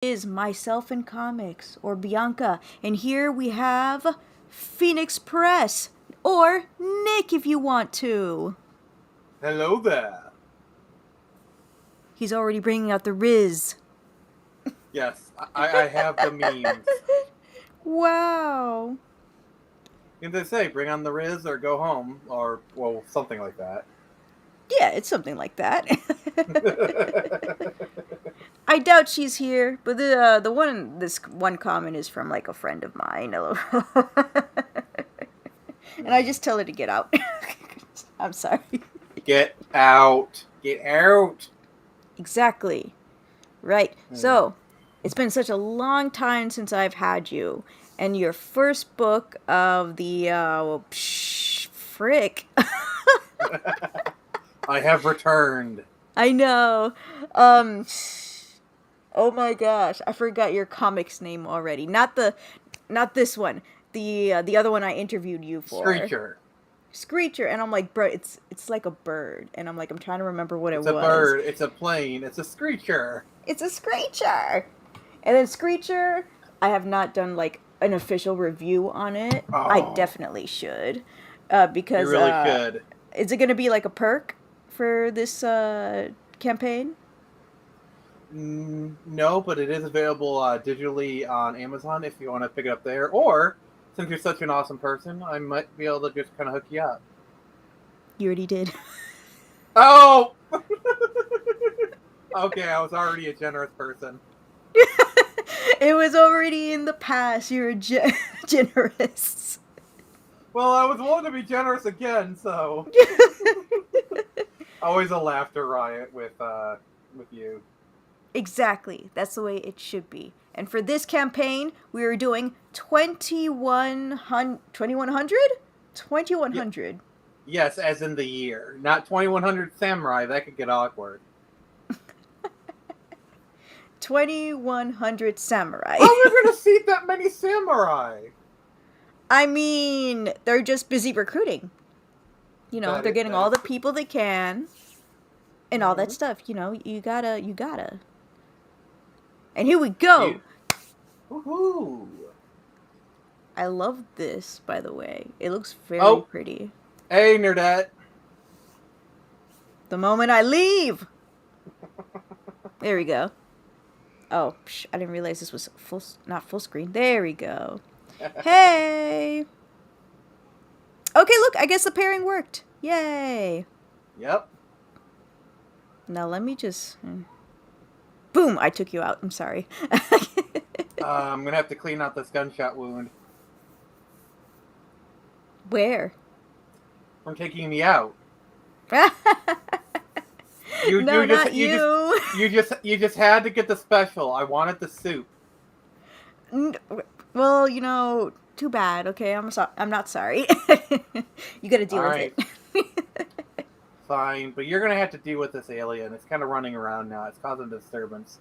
is Myself in Comics, or Bianca, and here we have Phoenix Press, or Nick if you want to. Hello there. He's already bringing out the Riz. Yes, I have the memes. Wow. Can they say bring on the Riz or go home or well something like that? Yeah, it's something like that. I doubt she's here, but this one comment is from like a friend of mine. And I just tell her to get out. I'm sorry. Get out! Get out! Exactly. Right. So, it's been such a long time since I've had you, and your first book of the frick. I have returned. I know. Um oh my gosh, I forgot your comic's name already. Not this one. The other one I interviewed you for. Screecher. Screecher, and I'm like, bro, it's like a bird, and I'm trying to remember what it It's a was. bird. It's a plane. It's a screecher. It's a Screecher. And then Screecher, I have not done like an official review on it. I Oh, definitely should, you because really should. is it gonna be like a perk for this campaign? No, but it is available digitally on Amazon if you want to pick it up there. Or, since you're such an awesome person, I might be able to just kind of hook you up. You already did. Oh! Okay, I was already a generous person. It was already in the past. You're generous. Well, I was willing to be generous again, so always a laughter riot with you. Exactly. That's the way it should be. And for this campaign, we are doing 2100. 2100. Yes, as in the year, not 2100 samurai. That could get awkward. 2100 samurai. How are we going to seat that many samurai? I mean, they're just busy recruiting. They're getting all the people they can and all that stuff. You gotta. And here we go. Woohoo! I love this, by the way. It looks very pretty. Hey, Nerdette. The moment I leave. There we go. Oh, I didn't realize this was not full screen. There we go. Hey. Okay, look, I guess the pairing worked. Yay. Yep. Now let me just... Boom, I took you out. I'm sorry. I'm going to have to clean out this gunshot wound. Where? From taking me out. Not you. You just had to get the special. I wanted the soup. Well, too bad. Okay, I'm not sorry. You gotta deal with it. Fine, but you're gonna have to deal with this alien. It's kind of running around now. It's causing disturbance.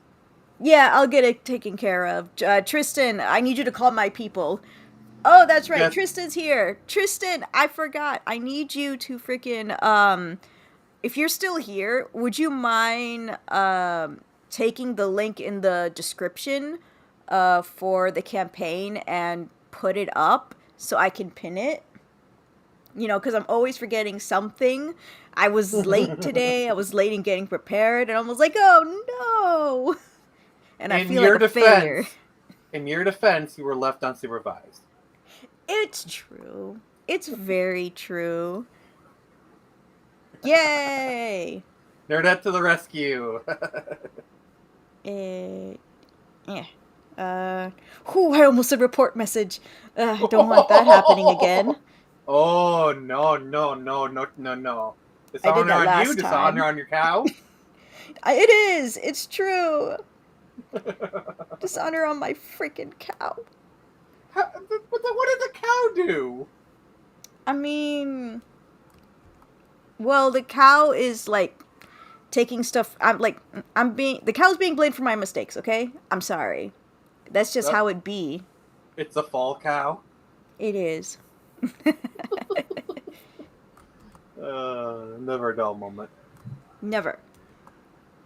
Yeah, I'll get it taken care of. Tristan, I need you to call my people. Oh, that's right. Yes. Tristan's here. Tristan, I forgot. I need you to freaking if you're still here, would you mind taking the link in the description for the campaign and put it up so I can pin it? Because I'm always forgetting something. I was late today. I was late in getting prepared, and I was like, oh, no. And I feel like a failure. In your defense, you were left unsupervised. It's true. It's very true. Yay! Nerdette to the rescue. I almost said report message. I don't want that happening again. Oh, no. Dishonor on you, dishonor on your cow. It is. It's true. Dishonor on my freaking cow. What did the cow do? I mean... Well, the cow is, like, taking stuff... The cow's being blamed for my mistakes, okay? I'm sorry. That's just how it be. It's a fall cow? It is. Never a dull moment. Never.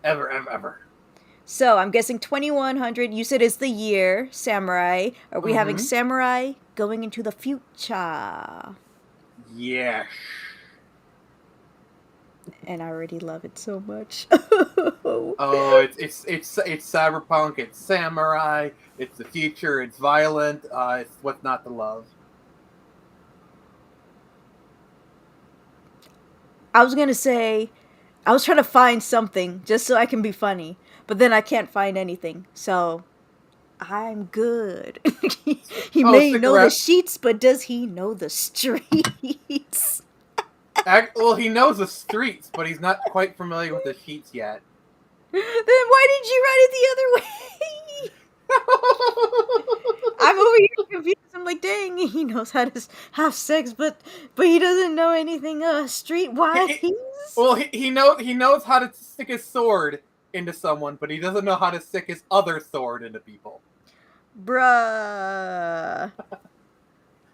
Ever. So I'm guessing 2100. You said is the year samurai. Are we having Mm-hmm. samurai going into the future? Yeah. And I already love it so much. Oh, it's cyberpunk. It's samurai. It's the future. It's violent. It's what's not to love. I was gonna say, I was trying to find something just so I can be funny, but then I can't find anything. So I'm good. He Oh, may stick know the around. sheets, but does he know the streets? Well, he knows the streets, but he's not quite familiar with the sheets yet. Then why did you write it the other way? I'm over here confused. I'm like, dang, he knows how to have sex, but he doesn't know anything streetwise. he, well, he knows how to stick his sword into someone, but he doesn't know how to stick his other sword into people. Bruh.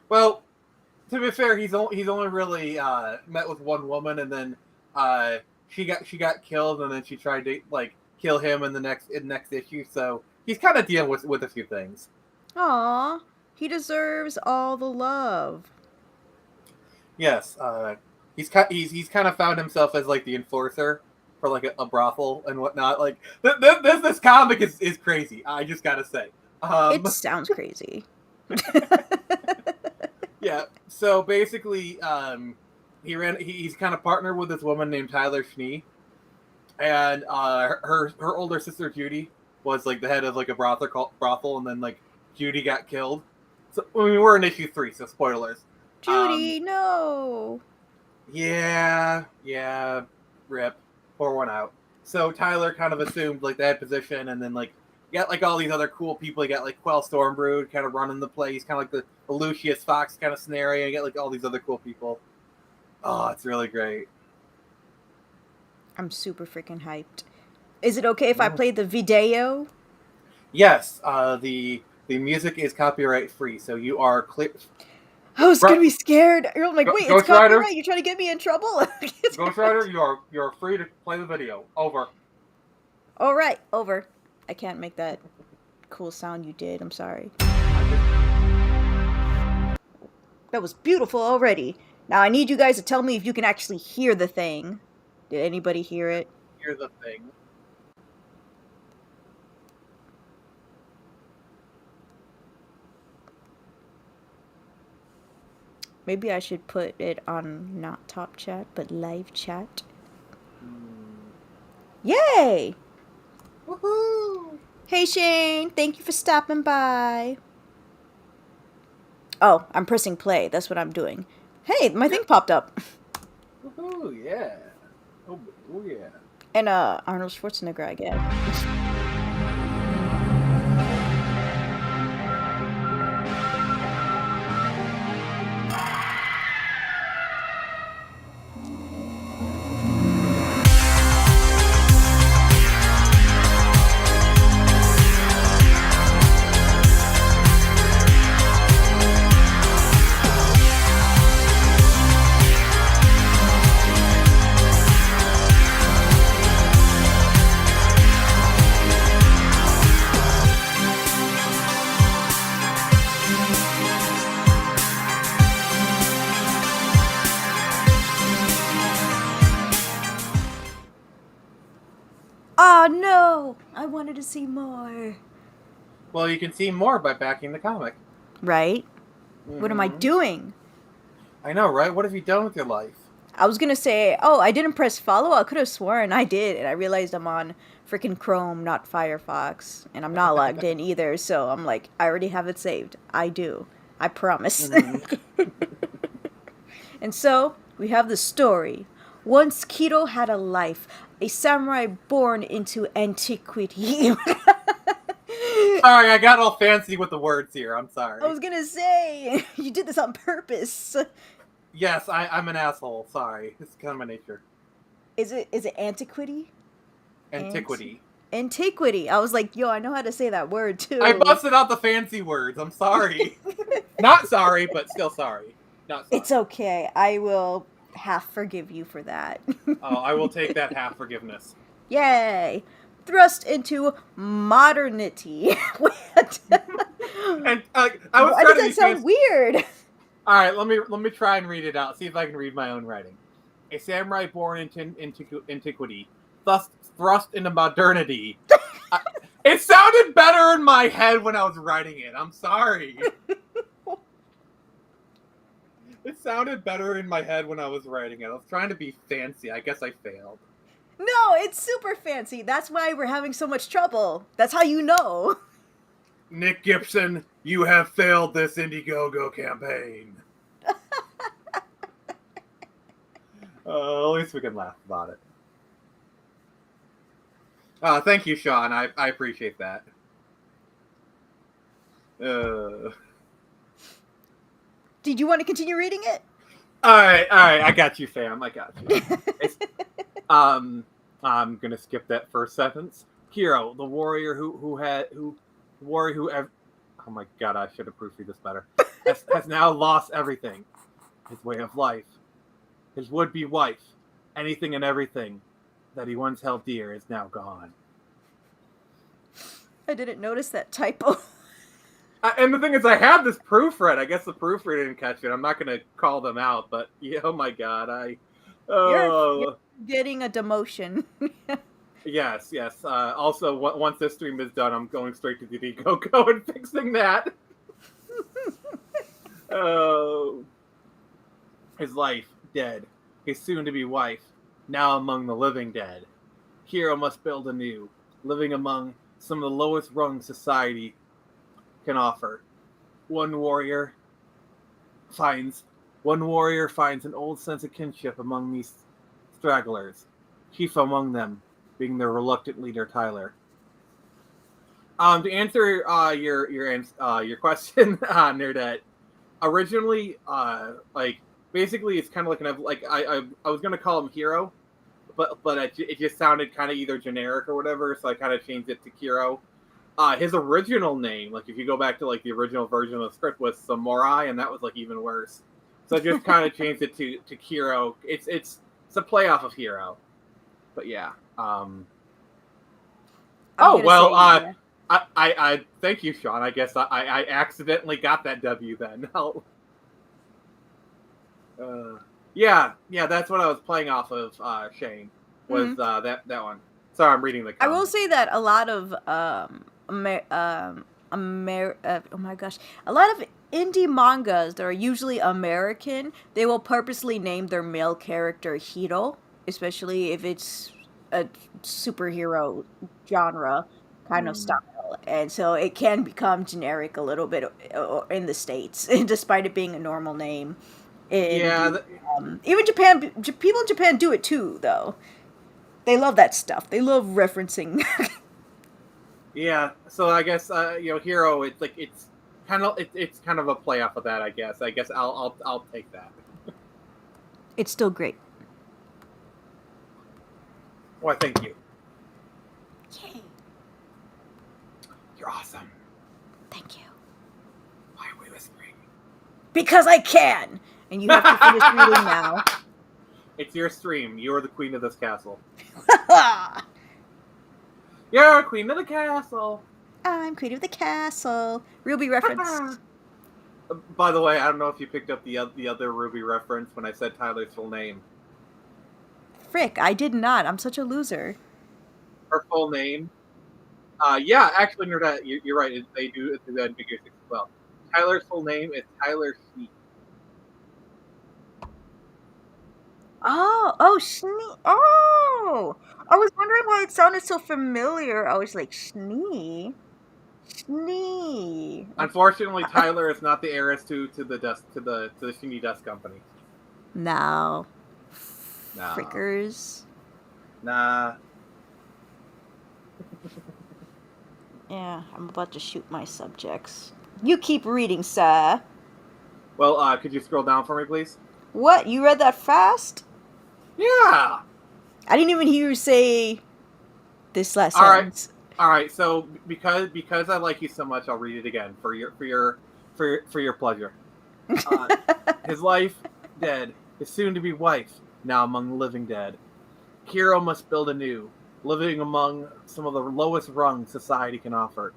Well, to be fair, he's only really met with one woman, and then she got killed, and then she tried to like kill him in the next issue. So he's kind of dealing with a few things. Aw, he deserves all the love. Yes, he's kind of found himself as like the enforcer for like a brothel and whatnot. Like this comic is crazy. I just gotta say. It sounds crazy. Yeah. So basically, he's kind of partnered with this woman named Tyler Schnee, and her older sister Judy was like the head of like a brothel, and then like Judy got killed. So I mean, we're in issue 3, so spoilers. Judy, no. Yeah, rip, pour one out. So Tyler kind of assumed like that position, and then like you got like all these other cool people. You got like Quell Stormbrood kind of running the place, kind of like the Lucius Fox kind of scenario. You got like all these other cool people. Oh, it's really great. I'm super freaking hyped. Is it okay if I play the video? Yes, the music is copyright free, so you are clear. I was gonna be scared. I'm like, wait, it's Ghost Rider, copyright? You're trying to get me in trouble? Ghost Rider, you're free to play the video. Over. All right, over. I can't make that cool sound you did. I'm sorry. That was beautiful already. Now I need you guys to tell me if you can actually hear the thing. Did anybody hear it? Hear the thing. Maybe I should put it on not top chat, but live chat. Yay! Woohoo! Hey Shane, thank you for stopping by. Oh, I'm pressing play. That's what I'm doing. Hey, my thing popped up. Woohoo! Yeah. Oh yeah. And Arnold Schwarzenegger, I guess. Oh no! I wanted to see more. Well, you can see more by backing the comic. Right? What am I doing? I know, right? What have you done with your life? I was gonna say, oh, I didn't press follow. I could have sworn I did, and I realized I'm on freaking Chrome, not Firefox, and I'm not logged in either. So I'm like, I already have it saved. I do. I promise. And so we have the story. Once Kido had a life, a samurai born into antiquity. Sorry, I got all fancy with the words here. I'm sorry. I was gonna say, you did this on purpose. Yes, I'm an asshole. Sorry. It's kind of my nature. Is it antiquity? Antiquity. Antiquity. I was like, yo, I know how to say that word too. I busted out the fancy words. I'm sorry. Not sorry, but still sorry. Not sorry. It's okay. I will half forgive you for that. Oh, I will take that half forgiveness. Yay! thrust into modernity. And I was Why trying does to be that sound fancy. weird? All right, let me try and read it out. See if I can read my own writing. A samurai born into antiquity, thus thrust into modernity. I, it sounded better in my head when I was writing it. I'm sorry. It sounded better in my head when I was writing it. I was trying to be fancy. I guess I failed. No, it's super fancy. That's why we're having so much trouble. That's how you know. Nick Gibson, you have failed this Indiegogo campaign. At least we can laugh about it. Thank you, Sean. I appreciate that. Did you want to continue reading it? All right. I got you, fam. I got you. I'm gonna skip that first sentence. Hero, the warrior oh my god, I should have proofread this better. Has now lost everything. His way of life, his would-be wife, anything and everything that he once held dear is now gone. I didn't notice that typo. And the thing is, I had this proofread. I guess the proofreader didn't catch it. I'm not going to call them out, but yeah, oh my god, You're getting a demotion. Yes. Also, once this stream is done, I'm going straight to the Indiegogo and fixing that. Oh, his life dead. His soon-to-be wife now among the living dead. Hero must build anew, living among some of the lowest rungs society can offer. One warrior finds an old sense of kinship among these stragglers, chief among them being their reluctant leader Tyler. To answer your question, Nerdette, originally, basically it's kind of like I was gonna call him Hero, but it just sounded kind of either generic or whatever, so I kind of changed it to Kiro. His original name, like if you go back to like the original version of the script, was Samurai, and that was like even worse. So I just kind of changed it to Kiro. It's a play off of Hero, but yeah. I thank you, Sean. I guess I accidentally got that W then. Yeah, that's what I was playing off of. Shane was that one. Sorry, I'm reading the comments. I will say that a lot of oh my gosh, a lot of indie mangas that are usually American, they will purposely name their male character Hiro, especially if it's a superhero genre kind of style. And so it can become generic a little bit in the States, despite it being a normal name. Even Japan, people in Japan do it too, though. They love that stuff. They love referencing. Yeah, so I guess Hero. It's like it's kind of a play off of that. I guess I'll take that. It's still great. Why, thank you. Yay. You're awesome. Thank you. Why are we whispering? Because I can! And you have to finish reading now. It's your stream. You're the queen of this castle. You're queen of the castle. I'm queen of the castle. Ruby reference. By the way, I don't know if you picked up the other Ruby reference when I said Tyler's full name. Frick, I did not. I'm such a loser. Her full name? Yeah, actually, Nerdette, you're right. They do that in Figure 6 as well. Tyler's full name is Tyler Sheep. Schnee. Oh! I was wondering why it sounded so familiar. I was like, Schnee. Unfortunately, Tyler is not the heiress to the Shinny Dust Company. No. Frickers. Nah. Yeah, I'm about to shoot my subjects. You keep reading, sir. Well, could you scroll down for me, please? What? You read that fast? Yeah. I didn't even hear you say this last sentence. All right. So because I like you so much, I'll read it again for your pleasure. His life dead, his soon-to-be wife now among the living dead. Hero must build anew, living among some of the lowest rungs society can offer.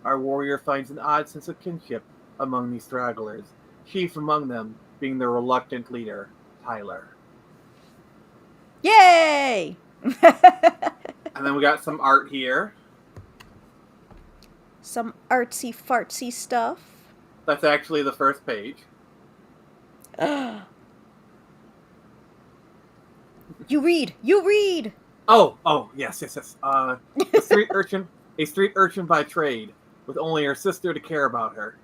Our warrior finds an odd sense of kinship among these stragglers, chief among them being the reluctant leader, Tyler. Yay! And then we got some art here. Some artsy fartsy stuff. That's actually the first page. You read! You read! Oh, yes. A street urchin by trade, with only her sister to care about her.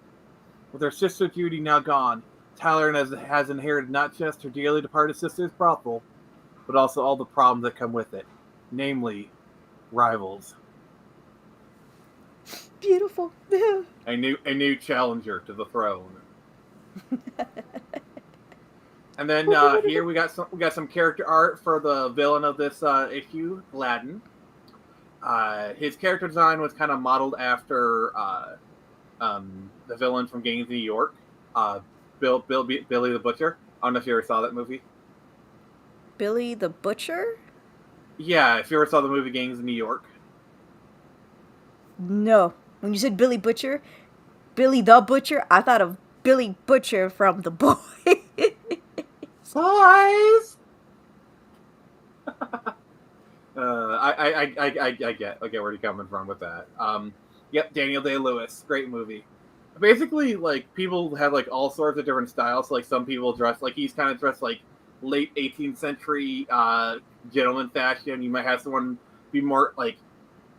With her sister Judy now gone, Tyler has inherited not just her dearly departed sister's brothel, but also all the problems that come with it, namely, rivals. Beautiful. A new challenger to the throne. And then here we got some character art for the villain of this issue, Gladden. His character design was kind of modeled after the villain from Gangs of New York, Billy the Butcher. I don't know if you ever saw that movie. Billy the Butcher? Yeah, if you ever saw the movie Gangs of New York. No. When you said Billy Butcher, Billy the Butcher, I thought of Billy Butcher from The Boy. Size. I get where you're coming from with that. Yep, Daniel Day-Lewis, great movie. Basically, like, people have like all sorts of different styles. Like, some people dress like he's kind of dressed like late 18th century gentleman fashion. You might have someone be more like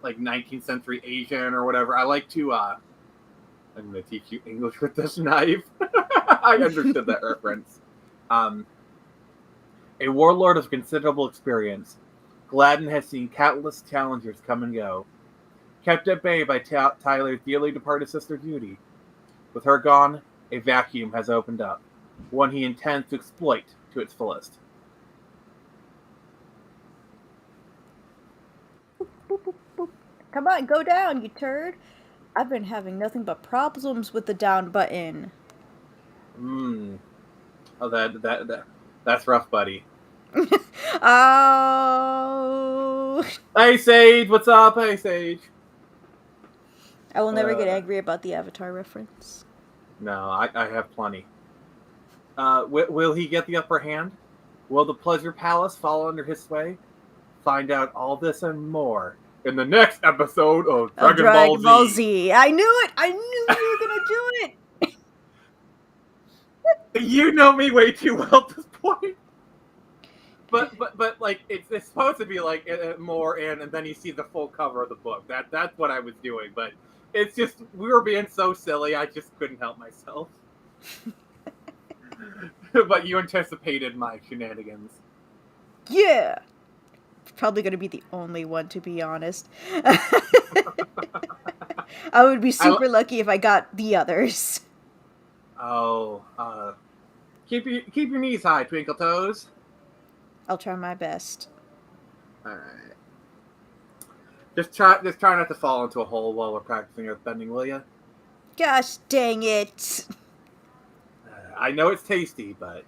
19th century Asian or whatever. I like to. I'm going to teach you English with this knife. I understood that reference. A warlord of considerable experience, Gladden has seen countless challengers come and go. Kept at bay by Tyler's dearly departed sister Judy. With her gone, a vacuum has opened up, one he intends to exploit to its fullest. Come on, go down, you turd. I've been having nothing but problems with the down button. Oh, that's rough, buddy. Oh. Hey, Sage, what's up? Hey, Sage. I will never get angry about the Avatar reference. No, I have plenty. Will he get the upper hand? Will the Pleasure Palace fall under his sway? Find out all this and more in the next episode of Dragon Ball Z. I knew it! I knew you were gonna do it! You know me way too well at this point. But like it's supposed to be like more and then you see the full cover of the book. That's what I was doing, but it's just we were being so silly. I just couldn't help myself. But you anticipated my shenanigans. Yeah. Probably going to be the only one, to be honest. I would be super lucky if I got the others. Oh, keep your knees high, Twinkle Toes. I'll try my best. All right. Just try not to fall into a hole while we're practicing earthbending, will you? Gosh dang it! I know it's tasty, but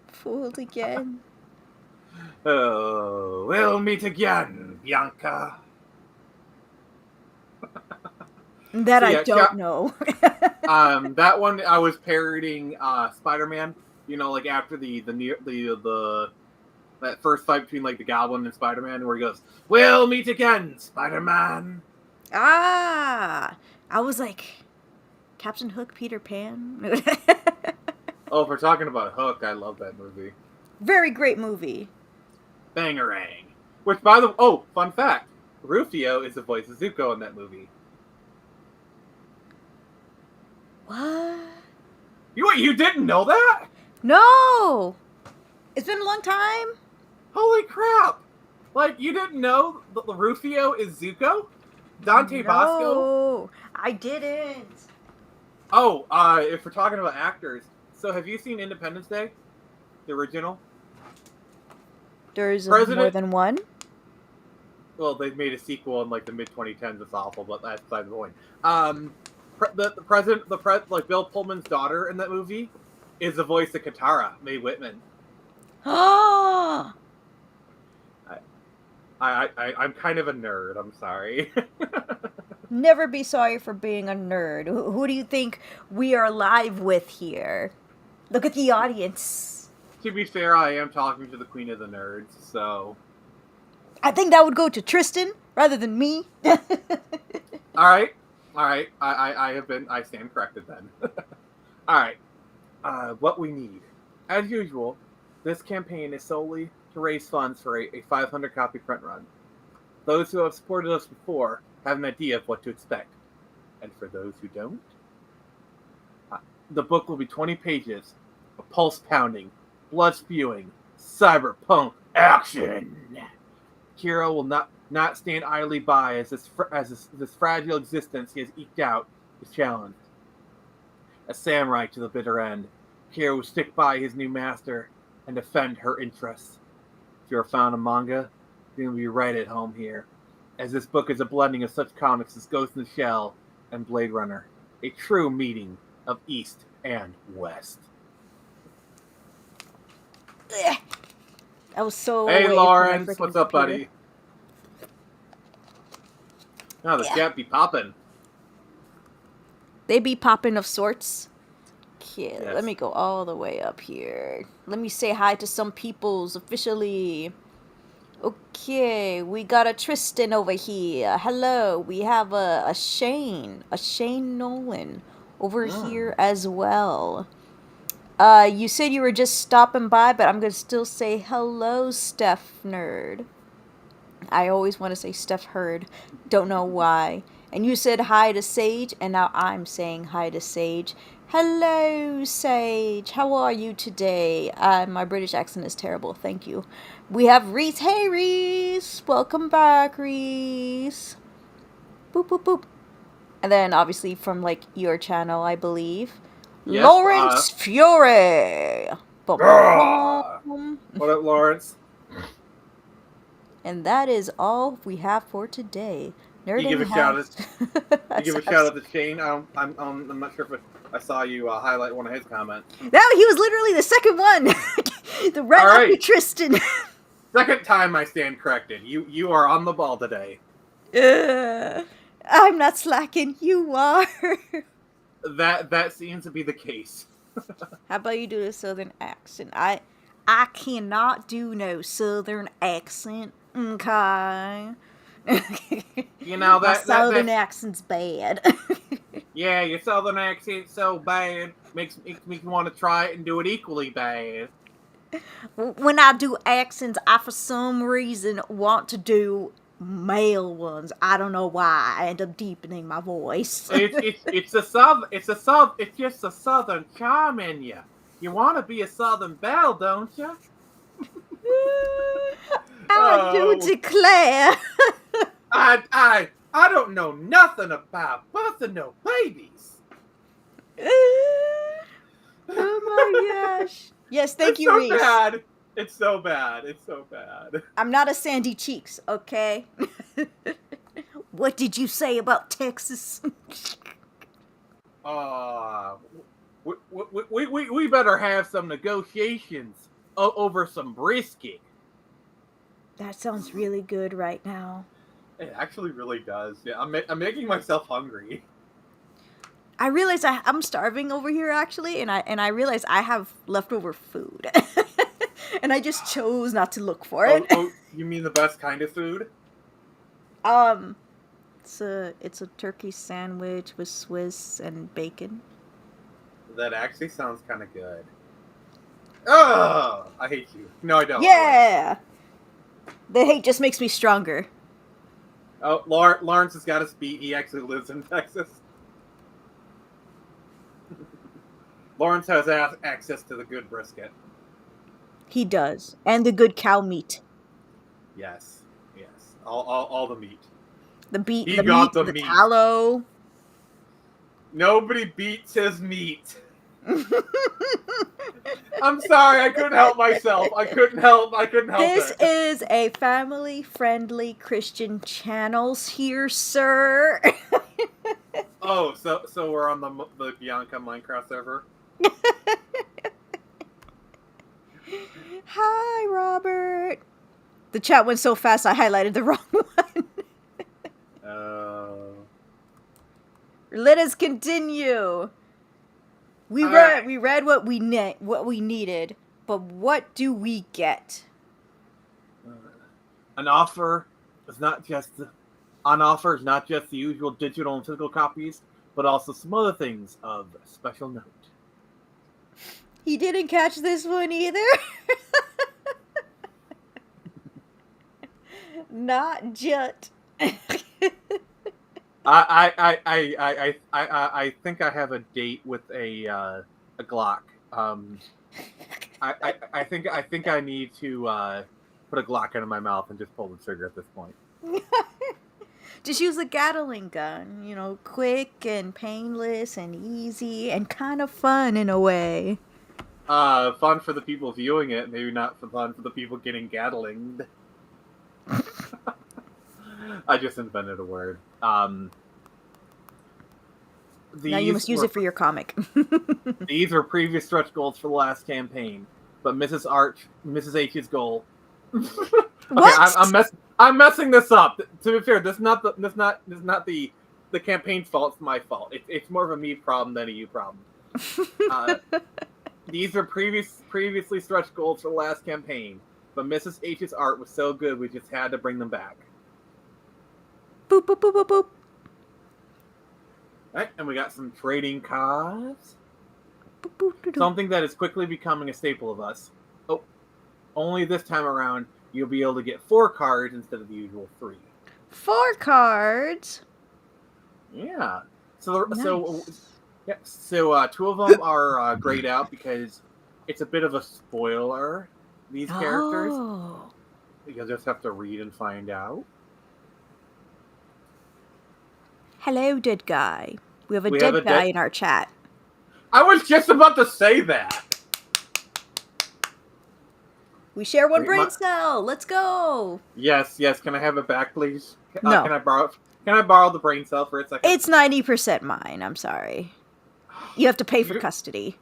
fooled again. Oh, we'll meet again, Bianca. That so, I don't know. That one I was parodying Spider-Man. You know, like after the that first fight between like the Goblin and Spider-Man, where he goes, "We'll meet again, Spider-Man." Ah, I was like, Captain Hook, Peter Pan. Oh, if we're talking about Hook, I love that movie. Very great movie. Bangarang. Which, by the fun fact, Rufio is the voice of Zuko in that movie. What? You didn't know that? No! It's been a long time. Holy crap! Like, you didn't know that Rufio is Zuko? Dante Bosco? No, I didn't. Oh, if we're talking about actors, so have you seen Independence Day? The original? There's more than one? Well, they made a sequel in like the mid-2010s. It's awful, but that's beside the point. Like Bill Pullman's daughter in that movie is the voice of Katara, Mae Whitman. Oh! I'm kind of a nerd. I'm sorry. Never be sorry for being a nerd. Who do you think we are live with here? Look at the audience. To be fair, I am talking to the queen of the nerds, so. I think that would go to Tristan rather than me. All right. I stand corrected then. All right. What we need, as usual, this campaign is solely to raise funds for a 500 copy print run. Those who have supported us before have an idea of what to expect, and for those who don't, the book will be 20 pages of pulse pounding, blood spewing, cyberpunk action. Kira will not stand idly by as this fragile existence he has eked out is challenged. A samurai to the bitter end, Kira will stick by his new master and defend her interests. If you're a fan of manga, you're going to be right at home here, as this book is a blending of such comics as Ghost in the Shell and Blade Runner, a true meeting of East and West. I was so. Hey, Lawrence, what's up, buddy? Oh, the chat be popping. They be popping of sorts. Okay, Yes. Let me go all the way up here. Let me say hi to some peoples officially. Okay, we got a Tristan over here. Hello, we have a Shane Nolan over here as well. You said you were just stopping by, but I'm gonna still say hello, Steph Nerd. I always want to say Steph Heard. Don't know why. And you said hi to Sage, and now I'm saying hi to Sage. Hello, Sage. How are you today? My British accent is terrible. Thank you. We have Reese. Hey, Reese. Welcome back, Reese. Boop, boop, boop. And then, obviously, from, like, your channel, I believe. Yes, Lawrence Fury. Bum, bum. What up, Lawrence? And that is all we have for today. You give a shout out. You give a shout out to Shane. I'm not sure if I saw you highlight one of his comments. No, he was literally the second one. The right after Tristan. Second time I stand corrected. You are on the ball today. I'm not slacking. You are. That seems to be the case. How about you do a southern accent? I cannot do no southern accent. Okay. You know that southern accent's bad. Yeah, your southern accent's so bad. Makes me want to try it and do it equally bad. When I do accents, I for some reason want to do male ones. I don't know why. I end up deepening my voice. It's just a southern charm in you. You want to be a southern belle, don't you? I do declare. I don't know nothing about birthing no babies. Oh my gosh. Yes, thank you, Reese. Bad. It's so bad. It's so bad. I'm not a Sandy Cheeks, okay? What did you say about Texas? We better have some negotiations over some brisket. That sounds really good right now. It actually really does. Yeah, I'm making myself hungry. I realize I'm starving over here actually, and I realize I have leftover food, and I just chose not to look for it. Oh, you mean the best kind of food? It's a turkey sandwich with Swiss and bacon. That actually sounds kind of good. Oh, I hate you. No, I don't. Yeah, the hate just makes me stronger. Oh, Lawrence has got us beat. He actually lives in Texas. Lawrence has access to the good brisket. He does. And the good cow meat. Yes. All the meat. The meat, the meat. tallow. Nobody beats his meat. I'm sorry, I couldn't help myself. I couldn't help This is a family-friendly Christian channels here, sir. Oh, so we're on the Bianca Minecraft server? Hi, Robert. The chat went so fast I highlighted the wrong one. Let us continue. We read what we needed, but what do we get? An offer is not just the usual digital and physical copies, but also some other things of special note. He didn't catch this one either. Not Jut. I think I have a date with a Glock. I think I need to put a Glock into my mouth and just pull the trigger at this point. Just use a Gatling gun, you know, quick and painless and easy and kind of fun in a way. Fun for the people viewing it, maybe not fun for the people getting Gatlinged. I just invented a word. Now you must use it for your comic. These were previous stretch goals for the last campaign, but Mrs. H's goal. Okay, What? I'm messing this up. To be fair, this is not the campaign's fault. It's my fault. It's more of a me problem than a you problem. These are previously stretched goals for the last campaign, but Mrs. H's art was so good we just had to bring them back. Boop boop boop boop boop. All right, and we got some trading cards. Boop, boop, doo, doo. Something that is quickly becoming a staple of us. Oh, only this time around you'll be able to get 4 cards instead of the usual 3. 4 cards. Yeah. So Nice. So 2 of them are grayed out because it's a bit of a spoiler. These characters, you'll just have to read and find out. Hello, dead guy. We have a dead guy in our chat. I was just about to say that. We share one brain cell. Let's go. Yes. Can I have it back, please? No. Can I borrow the brain cell for a second? It's 90% mine. I'm sorry. You have to pay for custody.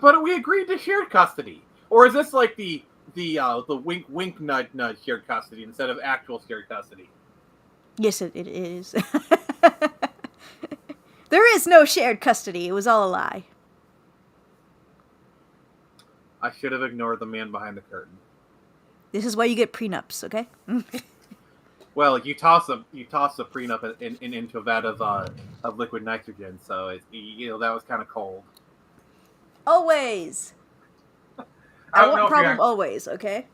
But we agreed to shared custody. Or is this like the wink wink nudge nudge shared custody instead of actual shared custody? Yes, it is. There is no shared custody. It was all a lie. I should have ignored the man behind the curtain. This is why you get prenups, okay? Well, you toss a prenup into a vat of liquid nitrogen, so that was kind of cold. Always. I want problem always, okay?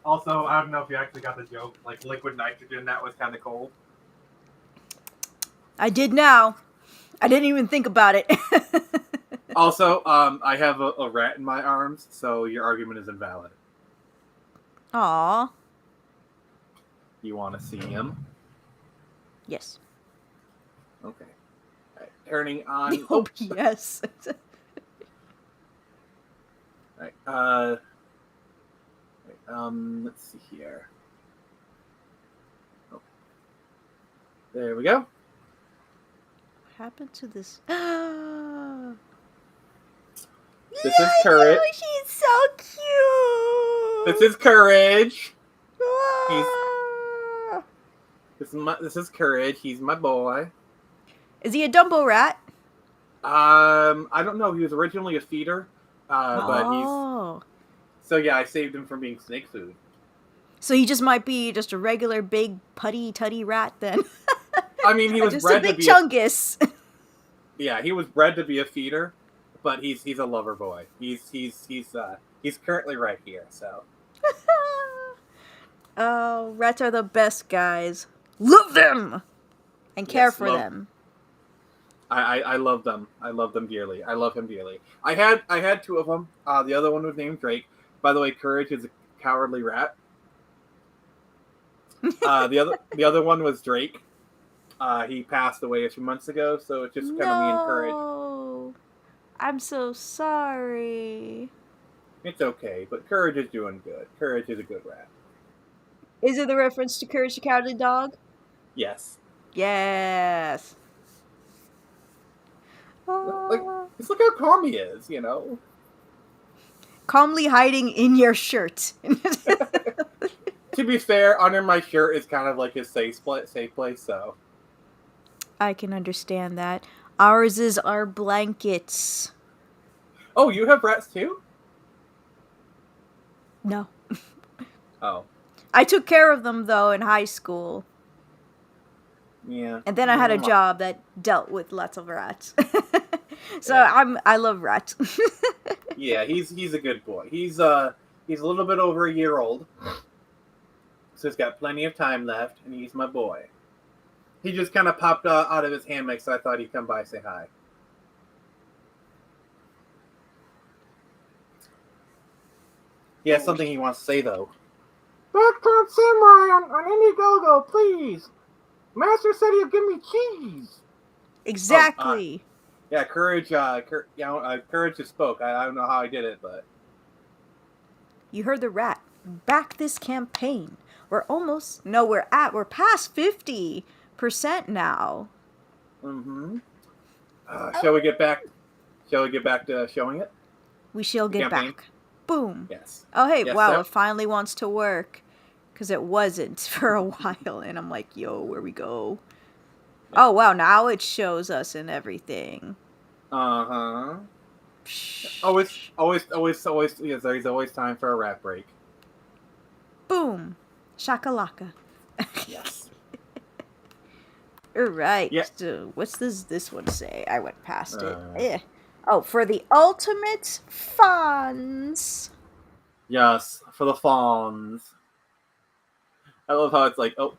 Also, I don't know if you actually got the joke. Like liquid nitrogen, that was kind of cold. I did now. I didn't even think about it. Also, I have a rat in my arms, so your argument is invalid. Aww. You want to see him? Yes. Okay. Right. Turning on. Oh, yes. Right. Let's see here. Oh. There we go. What happened to this? This is Courage. She's so cute. This is Courage. Ah. This is Courage. He's my boy. Is he a Dumbo rat? I don't know. He was originally a feeder, but he's. So yeah, I saved him from being snake food. So he just might be just a regular big putty tutty rat then. I mean, he was just bred a big to be chungus. Yeah, he was bred to be a feeder, but he's a lover boy. He's currently right here. So. Oh, rats are the best guys. Love them and care for them. I love them. I love them dearly. I love him dearly. I had 2 of them. The other one was named Drake. By the way, Courage is a cowardly rat. The other one was Drake. He passed away a few months ago, so it's just kind of me and Courage. I'm so sorry. It's okay, but Courage is doing good. Courage is a good rat. Is it the reference to Courage the Cowardly Dog? Yes. Yes. Just look how calm he is, you know. Calmly hiding in your shirt. to be fair, under my shirt is kind of like his safe place, so. I can understand that. Ours is our blankets. Oh, you have rats too? No. Oh. I took care of them, though, in high school. Yeah. And then I had a job that dealt with lots of rats. So Yeah. I love rats. Yeah, he's a good boy. He's a little bit over a year old. So he's got plenty of time left, and he's my boy. He just kind of popped out of his hammock, so I thought he'd come by and say hi. He has something he wants to say, though. Backtop Samurai on Indiegogo, please. Master said he'd give me cheese. Exactly. Yeah, Courage. Courage just spoke. I don't know how I did it, but You heard the rat. Back this campaign. We're past 50% now. Mm-hmm. Shall we get back? Shall we get back to showing it? We shall get back. Boom. Yes. Oh, hey, yes, wow, it finally wants to work. Because it wasn't for a while. And I'm like, yo, where we go? Oh, wow, now it shows us and everything. Uh-huh. Always, yes, there's always time for a rap break. Boom. Shakalaka. Yes. All right. Yeah. So, what's this one say? I went past it. Oh, for the ultimate fans. Yes, for the fawns. I love how it's like, oh.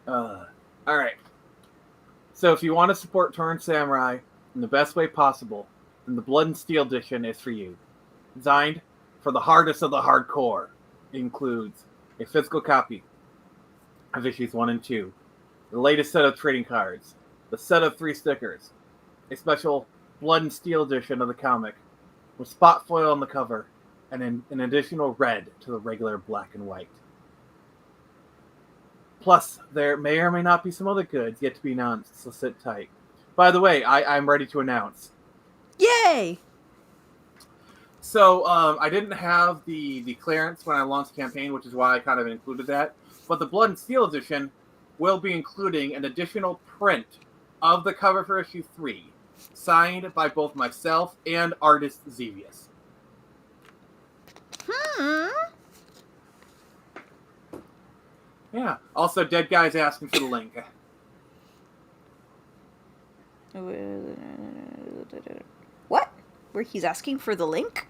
Alright. So if you want to support Torrent Samurai in the best way possible, then the Blood and Steel edition is for you. Designed for the hardest of the hardcore. It includes a physical copy of issues 1 and 2, the latest set of trading cards, the set of 3 stickers, a special Blood and Steel edition of the comic with spot foil on the cover, and an additional red to the regular black and white. Plus, there may or may not be some other goods yet to be announced, so sit tight. By the way, I'm ready to announce. Yay! So, I didn't have the clearance when I launched the campaign, which is why I kind of included that. But the Blood and Steel edition will be including an additional print of the cover for issue 3, signed by both myself and artist Xevious. Yeah. Also, Dead Guy's asking for the link. What? Where he's asking for the link?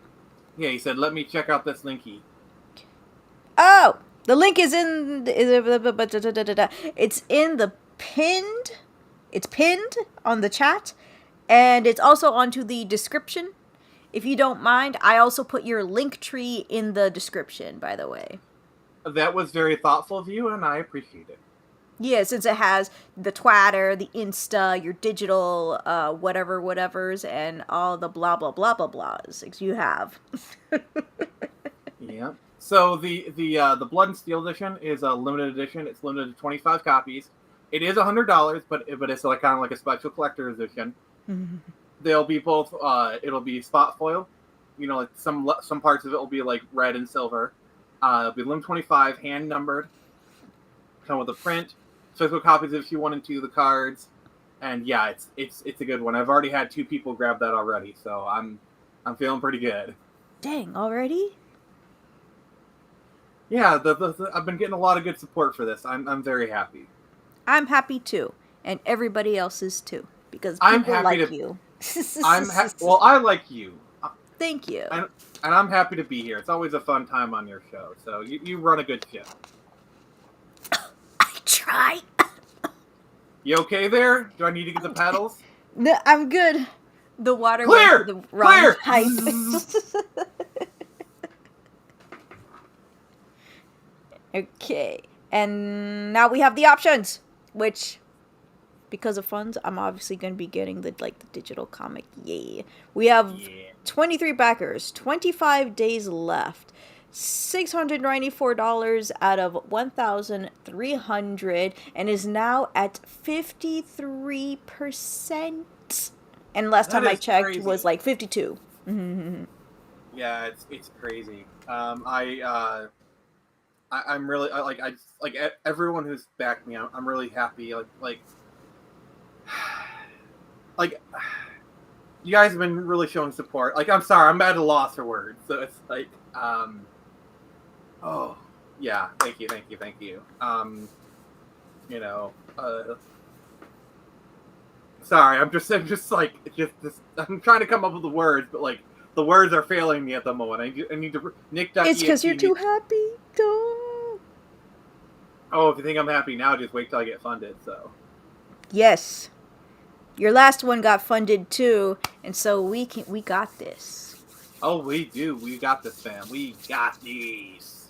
Yeah, he said, let me check out this linky. Oh! The link is in... It's in the pinned... It's pinned on the chat. And it's also onto the description. If you don't mind, I also put your link tree in the description, by the way. That was very thoughtful of you, and I appreciate it. Yeah, since it has the Twitter, the Insta, your digital whatevers, and all the blah blah blah blah blahs you have. Yeah. So the Blood and Steel edition is a limited edition. It's limited to 25 copies. It is $100, but it's like kind of like a special collector edition. They'll be both. It'll be spot foil. You know, like some parts of it will be like red and silver. It'll be limited 25, hand numbered. Come with a print, physical copies if you want into the cards, and yeah, it's a good one. I've already had 2 people grab that already, so I'm feeling pretty good. Dang, already? Yeah, I've been getting a lot of good support for this. I'm very happy. I'm happy too, and everybody else is too, because people I'm happy like to, you. Well, I like you. Thank you. And I'm happy to be here. It's always a fun time on your show. So you run a good show. I try. You okay there? Do I need to get the paddles? No, I'm good. The water Clear! went to the wrong height. Okay, and now we have the options, which, because of funds, I'm obviously going to be getting the digital comic. Yay! We have 23 backers, 25 days left, $694 out of 1,300, and is now at 53%. And last time I checked was like 52. Yeah, it's crazy. I'm really I just, like everyone who's backed me. I'm really happy. Like you guys have been really showing support. Like I'm sorry, I'm at a loss for words. So it's like oh yeah, thank you. You know, sorry, I'm just like I'm trying to come up with the words, but like the words are failing me at the moment. I need to It's because Nick.exe. you're too happy. Duh. Oh, if you think I'm happy now, just wait till I get funded. So Yes. Your last one got funded too, and so we got this. oh, we do. We got this, fam. We got these.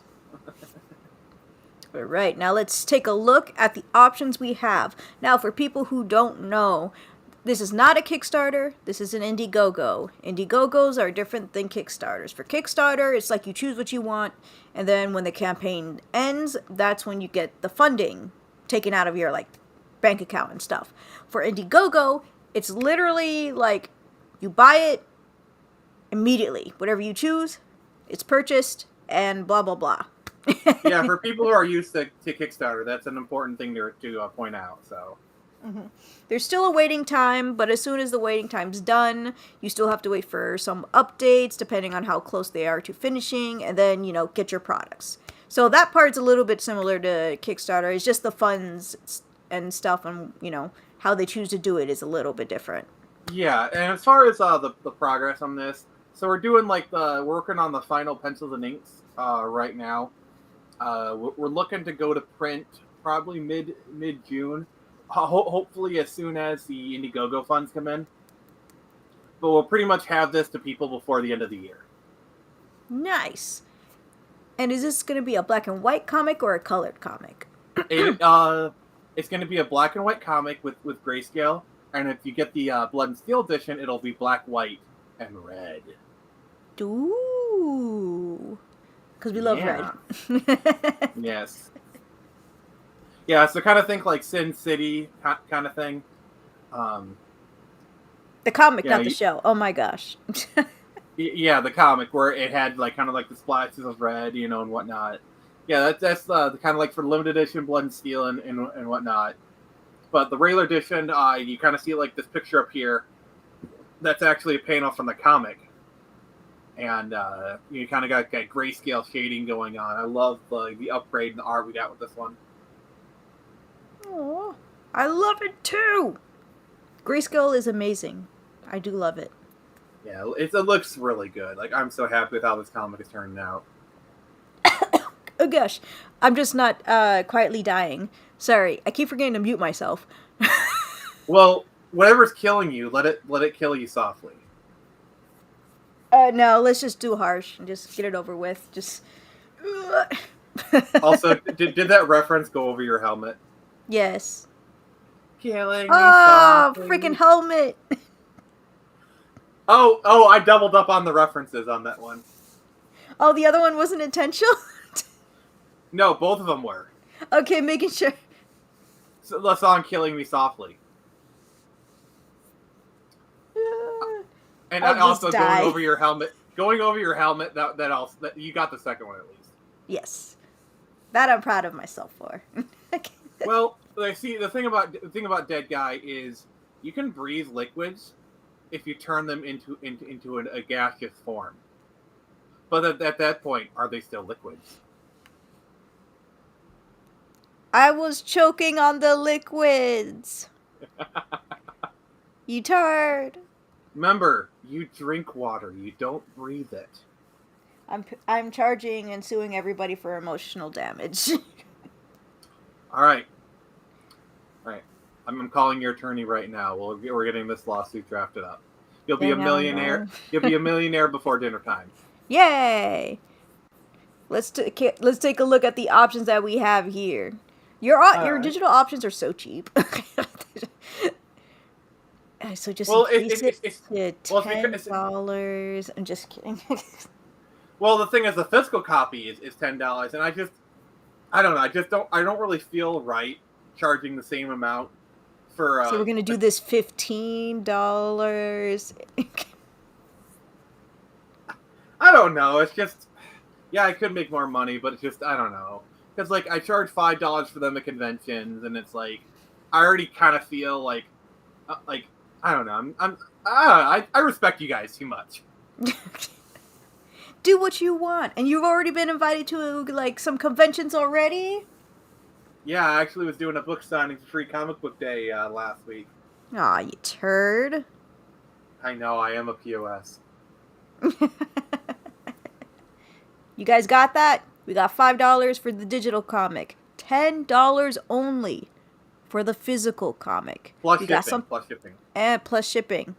All right, now let's take a look at the options we have. Now, for people who don't know, this is not a Kickstarter, this is an Indiegogo. Indiegogos are different than Kickstarters. For Kickstarter, it's like you choose what you want, and then when the campaign ends, that's when you get the funding taken out of your like bank account and stuff. For Indiegogo, it's literally like you buy it immediately. Whatever you choose, it's purchased and blah blah blah. Yeah, for people who are used to Kickstarter, that's an important thing to point out. So There's still a waiting time, but as soon as the waiting time's done, you still have to wait for some updates depending on how close they are to finishing, and then, get your products. So that part's a little bit similar to Kickstarter. It's just the funds and stuff, and, how they choose to do it is a little bit different. yeah, and as far as the progress on this, so we're doing we're working on the final pencils and inks right now. We're looking to go to print probably mid June, hopefully as soon as the Indiegogo funds come in. But we'll pretty much have this to people before the end of the year. Nice. And is this going to be a black and white comic or a colored comic? It's going to be a black and white comic with grayscale, and if you get the Blood and Steel edition, it'll be black, white, and red. Ooh. Because we love Yeah. red. Yes. Yeah, so kind of think like Sin City kind of thing. The comic, Yeah, not the show. Oh my gosh. yeah, the comic where it had kind of the splashes of red, and whatnot. Yeah, that's the kind of for limited edition Blood and Steel and whatnot. But the regular edition, you kind of see this picture up here. That's actually a panel from the comic, and you kind of got grayscale shading going on. I love the upgrade in the art we got with this one. Oh, I love it too. Grayscale is amazing. I do love it. Yeah, it looks really good. I'm so happy with how this comic is turning out. Oh gosh, I'm just not quietly dying. Sorry, I keep forgetting to mute myself. Well, whatever's killing you, let it kill you softly. No, let's just do harsh and just get it over with. Just. Also, did that reference go over your helmet? Yes. Killing me Oh, softly. freaking helmet! Oh, I doubled up on the references on that one. Oh, the other one wasn't intentional? No, both of them were. Okay, making sure. So the song "Killing Me Softly," and I'll also just die. going over your helmet. Going over your helmet. That you got the second one at least. Yes, that I'm proud of myself for. Well, see, the thing about Dead Guy is you can breathe liquids if you turn them into a gaseous form. But at that point, are they still liquids? I was choking on the liquids. You tard. Remember, you drink water. You don't breathe it. I'm charging and suing everybody for emotional damage. All right. I'm calling your attorney right now. We're getting this lawsuit drafted up. You'll be a millionaire. You'll be a millionaire before dinner time. Yay! Let's take a look at the options that we have here. Your digital options are so cheap. So just increase it to $10. I'm just kidding. Well, the thing is, the physical copy is $10, and I don't know. I don't really feel right charging the same amount for. So we're gonna do this $15. I don't know. It's just, yeah, I could make more money, but it's just I don't know because like I charge $5 for them at conventions, and it's like I already kind of feel like I don't know. I respect you guys too much. Do what you want. And you've already been invited to, like, some conventions already? Yeah, I actually was doing a book signing for Free Comic Book Day last week. Aw, you turd. I know, I am a POS. You guys got that? We got $5 for the digital comic. $10 only for the physical comic. Plus We shipping, got some plus shipping. and plus shipping.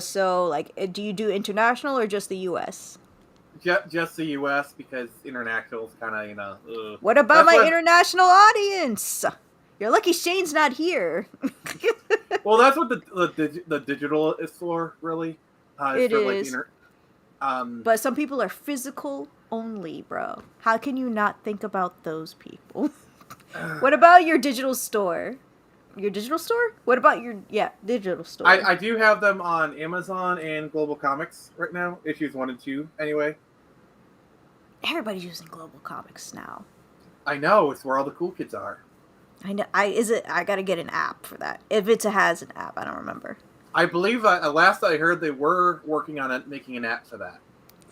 So like, do you do international or just the U.S.? Just the U.S. because international is kind of Ugh. What about That's my what. international audience? You're lucky Shane's not here. Well, that's what the digital is for, really. It It's for like is. um. But some people are physical only, bro. How can you not think about those people? What about your digital store? Your digital store? What about your digital store? I do have them on Amazon and Global Comics right now, issues 1 and 2. Anyway, Everybody's using Global Comics now. I know it's where all the cool kids are. I know. I gotta get an app for that. If it has an app, I don't remember. I believe last I heard they were working on it, making an app for that.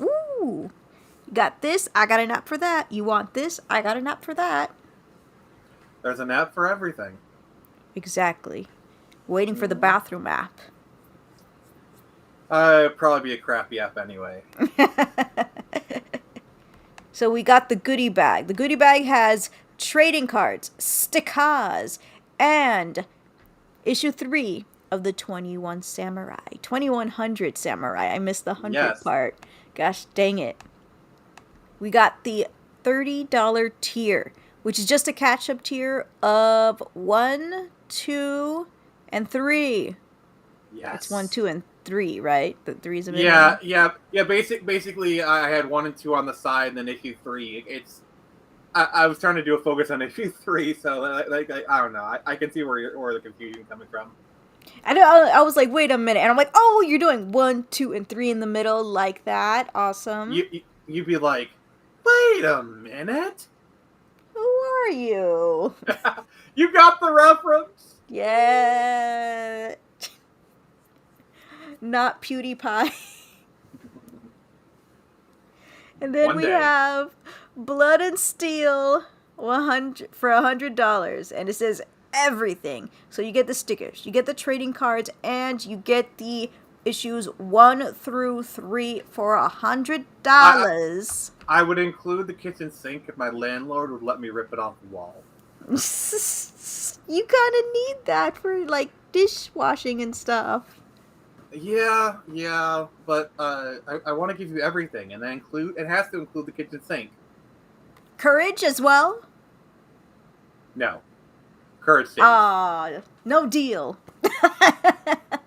Ooh, you got this. I got an app for that. You want this? I got an app for that. There's an app for everything. Exactly. Waiting for the bathroom app. It'd probably be a crappy app anyway. So we got the goodie bag. The goodie bag has trading cards, stickers, and issue 3 of the 21 Samurai. 2100 Samurai. I missed the 100 part. Gosh dang it. We got the $30 tier, which is just a catch-up tier of 1, 2, and 3. Yes. It's 1, 2, and 3, right? The 3's a minute. Yeah. Basically, I had 1 and 2 on the side, and then issue 3. I was trying to do a focus on issue 3, so I don't know. I can see where the confusion coming from. I was like, wait a minute, and I'm like, oh, you're doing 1, 2, and 3 in the middle like that. Awesome. You'd be like, wait a minute. Who are you? You got the reference? Yeah. Not PewDiePie. And then we have Blood and Steel 100 for $100, and it says everything. So you get the stickers, you get the trading cards, and you get the issues 1 through 3 for $100. I would include the kitchen sink if my landlord would let me rip it off the wall. You kind of need that for like dishwashing and stuff. Yeah, but I want to give you everything, and it has to include the kitchen sink. Courage as well? No. Courage stays. No deal.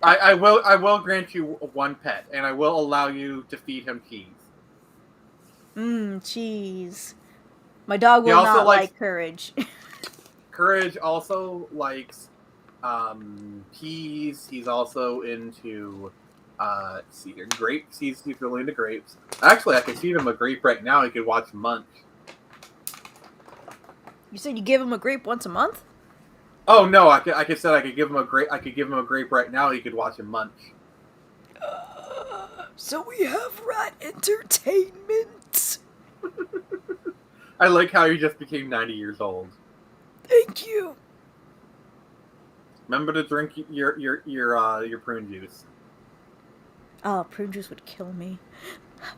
I will grant you 1 pet, and I will allow you to feed him cheese. Cheese. My dog will not like Courage. Courage also likes peas. He's also into grapes. He's really into grapes. Actually, I can feed him a grape right now. He could watch Munch. You said you give him a grape once a month? Oh no! I said I could give him a grape. I could give him a grape right now. He could watch him munch. So we have rat entertainment. I like how you just became 90 years old. Thank you. Remember to drink your prune juice. Oh, prune juice would kill me.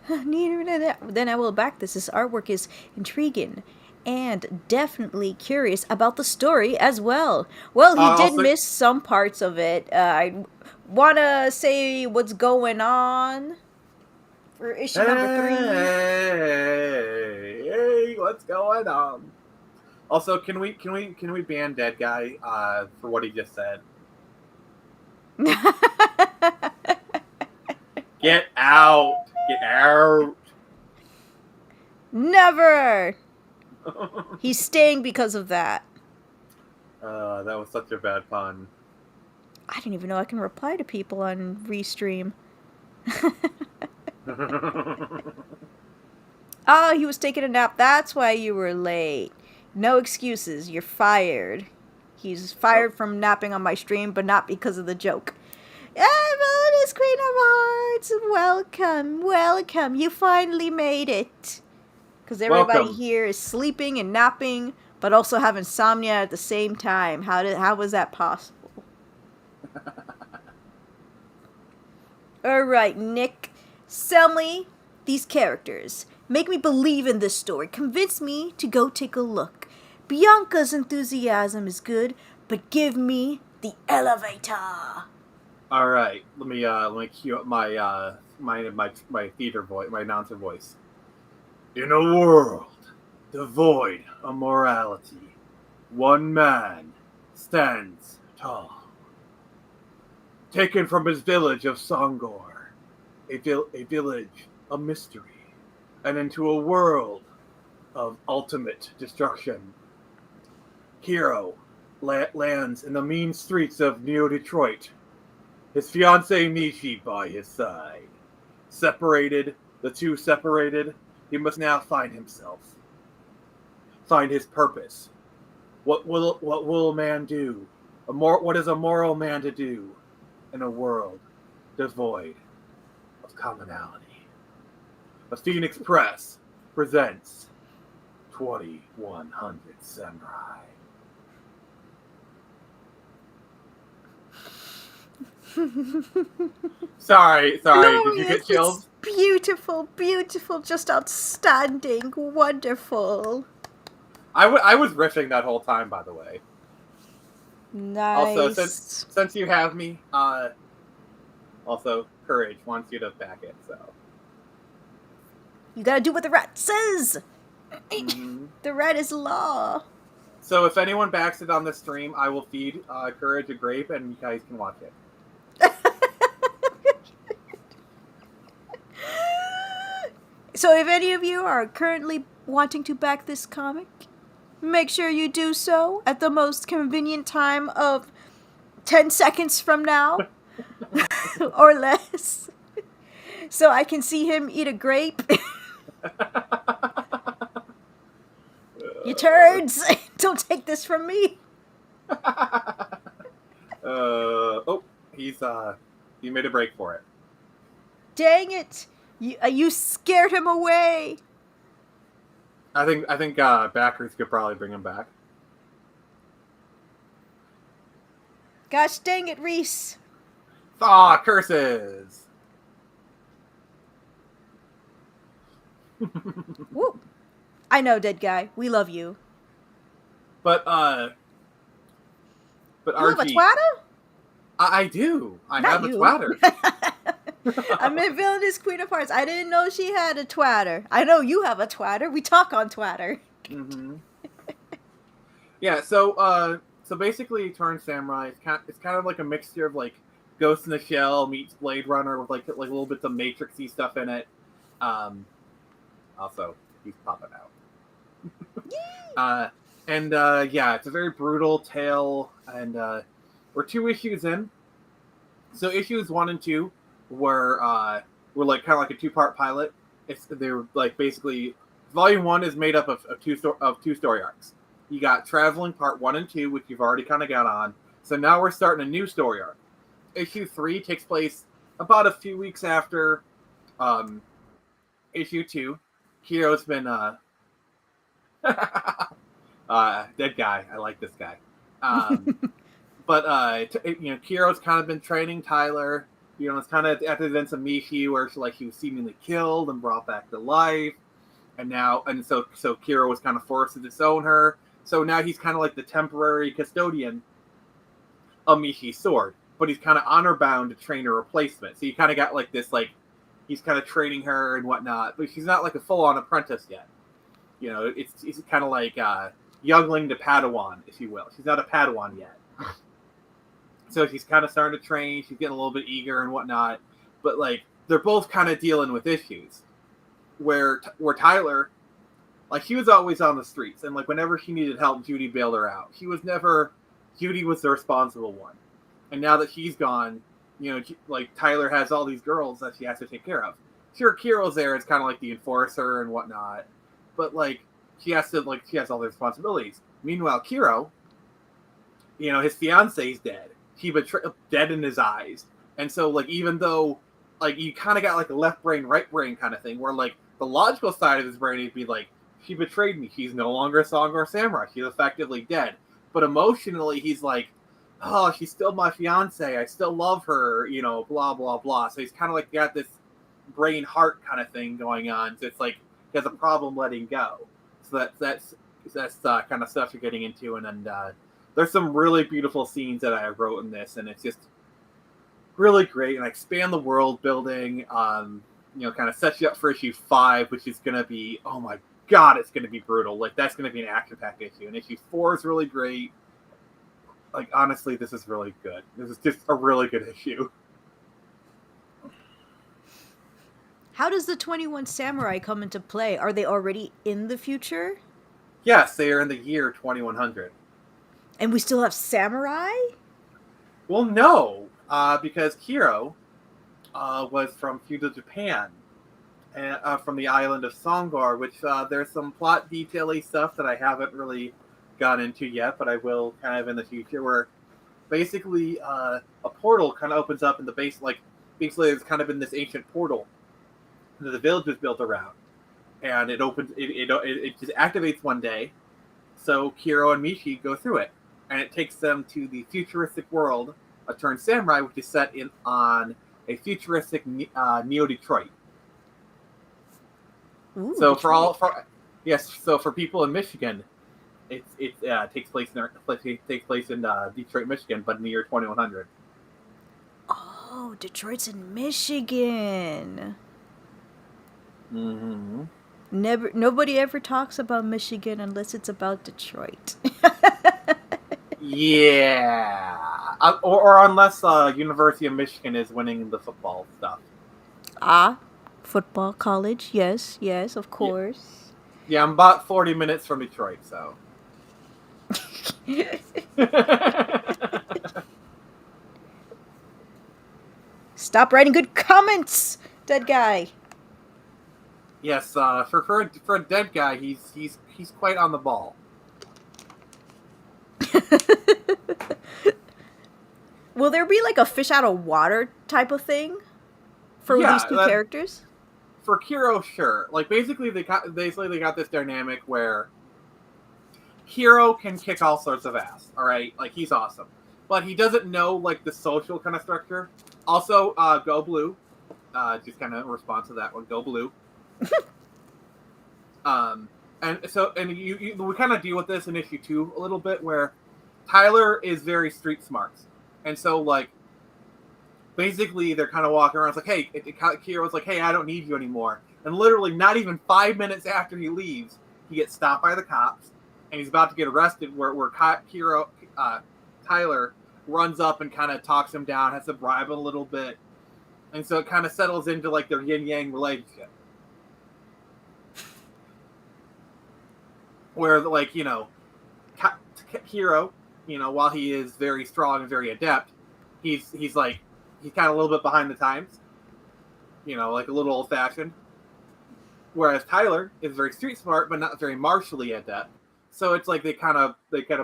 Then I will back this. This artwork is intriguing and definitely curious about the story as well. Well, he did miss some parts of it. I want to say what's going on for issue number 3. Hey, what's going on? Also, can we ban Dead Guy for what he just said? Get out! Get out! Never! He's staying because of that. That was such a bad pun. I didn't even know I can reply to people on Restream. Oh, he was taking a nap. That's why you were late. No excuses. You're fired. He's Oh, fired from napping on my stream, but not because of the joke. Evelyn Queen of Hearts. Welcome, welcome. You finally made it. Because everybody welcome. here is sleeping and napping, but also have insomnia at the same time. How was that possible? Alright, Nick. Sell me these characters. Make me believe in this story. Convince me to go take a look. Bianca's enthusiasm is good, but give me the elevator. All right, let me cue up my theater voice, my announcer voice. In a world devoid of morality, one man stands tall. Taken from his village of Songor, a village of mystery, and into a world of ultimate destruction. Hero lands in the mean streets of Neo Detroit, his fiancée Mishi by his side. The two separated, he must now find himself, find his purpose. What will a man do? What is a moral man to do in a world devoid of commonality? The Phoenix Press presents 2100 Samurai. Sorry. Did you Glorious, get chills? it's beautiful, beautiful, just outstanding, wonderful. I was riffing that whole time, by the way. Also, Nice. since you have me, also Courage wants you to back it. So You gotta do what the rat says. mm-hmm. The rat is law. So if anyone backs it on the stream, I will feed Courage a grape, and you guys can watch it. So if any of you are currently wanting to back this comic, make sure you do so at the most convenient time of 10 seconds from now or less. So I can see him eat a grape. You turds! Don't take this from me. He made a break for it. Dang it! You scared him away. I think backers could probably bring him back. Gosh dang it, Reese. Ah, curses! Woo. I know, dead guy. We love you. But You have a RG, twatter? I do. I Not have you. a twatter. I'm in Villainous Queen of Hearts. I didn't know she had a twatter. I know you have a twatter. We talk on twatter. Mm-hmm. Yeah, so basically Turn Samurai it's kind of like a mixture of like Ghost in the Shell meets Blade Runner with like little bits of Matrixy stuff in it. Also he's popping out. Yeah, it's a very brutal tale, and we're 2 issues in. So issues 1 and 2 were like kind of like a 2-part pilot. They're like basically volume 1 is made up of two story arcs. You got Traveling Part 1 and 2, which you've already kind of got on. So now we're starting a new story arc. Issue 3 takes place about a few weeks after issue 2. Kiro's been dead guy. I like this guy. But Kiro's kind of been training Tyler. It's kind of at the events of Mishi where he was seemingly killed and brought back to life, so Kiro was kind of forced to disown her. So now he's kind of like the temporary custodian of Mishi's sword, but he's kind of honor bound to train a replacement. So you kind of got like this, like he's kind of training her and whatnot, but she's not like a full on apprentice yet. It's kind of like youngling to Padawan, if you will. She's not a Padawan yet. So she's kind of starting to train. She's getting a little bit eager and whatnot. But like they're both kind of dealing with issues where Tyler, like he was always on the streets, and like whenever she needed help, Judy bailed her out. Judy was the responsible one. And now that he's gone, like Tyler has all these girls that she has to take care of. sure, Kiro's there as kind of like the enforcer and whatnot, but like she has all the responsibilities. Meanwhile, Kiro, his fiance's dead. He dead in his eyes, and so like even though like you kind of got like a left brain, right brain kind of thing, where like the logical side of his brain would be like, she betrayed me. She's no longer a Songor samurai. She's effectively dead. But emotionally, he's like, oh, she's still my fiance. I still love her. Blah blah blah. So he's kind of like got this brain heart kind of thing going on. So it's like he has a problem letting go. So that's kind of stuff you're getting into, and then there's some really beautiful scenes that I wrote in this, and it's just really great. And I expand the world building. Kind of sets you up for issue 5, which is going to be, oh my god, it's going to be brutal. Like that's going to be an action-packed issue. And issue 4 is really great. Like honestly, this is really good. This is just a really good issue. How does the 21 Samurai come into play? Are they already in the future? Yes, they are in the year 2100. And we still have samurai? Well, no, because Kiro was from feudal Japan, and from the island of Songor, which there's some plot detail-y stuff that I haven't really gone into yet, but I will kind of in the future, where basically a portal kind of opens up in the base, like basically it's kind of in this ancient portal that the village was built around, and it opens, it just activates one day, so Kiro and Mishi go through it, and it takes them to the futuristic world of Turned Samurai, which is set on a futuristic Neo Detroit. Ooh, So Detroit. so for people in Michigan, it takes place in Detroit, Michigan, but in the year 2100. Oh, Detroit's in Michigan. Mm-hmm. Nobody ever talks about Michigan unless it's about Detroit. Yeah, or unless University of Michigan is winning the football stuff. Ah, football college. Yes, yes, of Yeah, course. yeah, I'm about 40 minutes from Detroit, so. Stop writing good comments, dead guy. Yes, for a dead guy, he's quite on the ball. Will there be like a fish out of water type of thing for these two characters? For Kiro, sure. Like basically they got this dynamic where Hero can kick all sorts of ass. All right, like he's awesome, but he doesn't know like the social kind of structure. Also, Go Blue, just kind of response to that one. Go Blue. And we kind of deal with this in issue 2 a little bit, where Tyler is very street smarts, and so like basically they're kind of walking around. It's like, hey, Kiro's like, hey, I don't need you anymore, and literally not even 5 minutes after he leaves, he gets stopped by the cops. And he's about to get arrested, where Tyler runs up and kind of talks him down, has to bribe him a little bit, and so it kind of settles into like their yin yang relationship, where like Hero, while he is very strong and very adept, he's kind of a little bit behind the times, like a little old fashioned, whereas Tyler is very street smart but not very martially adept. So it's like they kind of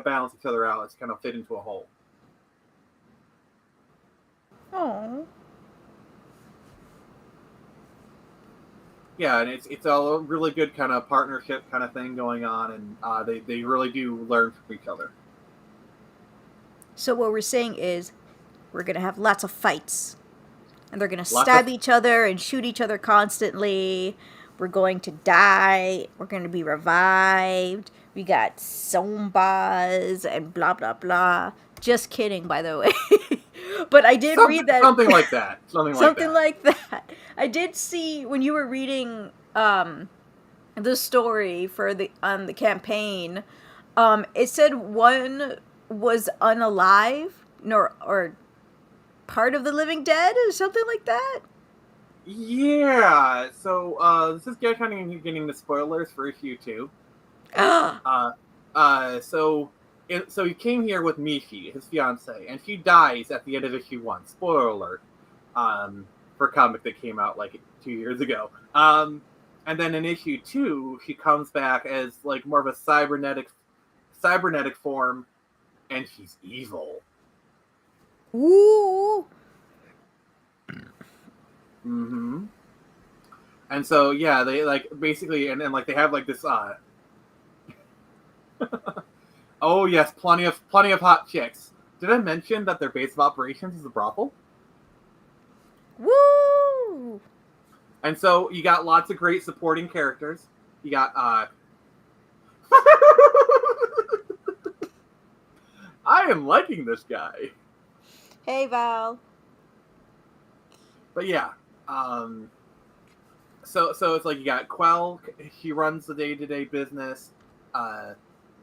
balance each other out. It's kind of fit into a whole. Oh. Yeah, and it's a really good kind of partnership kind of thing going on, and they really do learn from each other. So what we're saying is, we're gonna have lots of fights, and they're gonna stab each other and shoot each other constantly. We're going to die. We're going to be revived. We got sombas and blah, blah, blah. Just kidding, by the way. But I did read that. Something like that. Something like that. I did see when you were reading the story for the campaign, it said one was unalive or part of the living dead or something like that. Yeah, so this is kind of getting the spoilers for issue 2. So he came here with Mishi, his fiance, and she dies at the end of issue 1. Spoiler alert. for a comic that came out like 2 years ago. And then in issue 2, she comes back as like more of a cybernetic form, and she's evil. Ooh. Mm-hmm. And so yeah, they like basically, and like they have like this. Oh yes, plenty of hot chicks. Did I mention that their base of operations is a brothel? Woo! And so you got lots of great supporting characters. You got I am liking this guy. Hey, Val. But yeah, so it's like you got Quell. He runs the day-to-day business.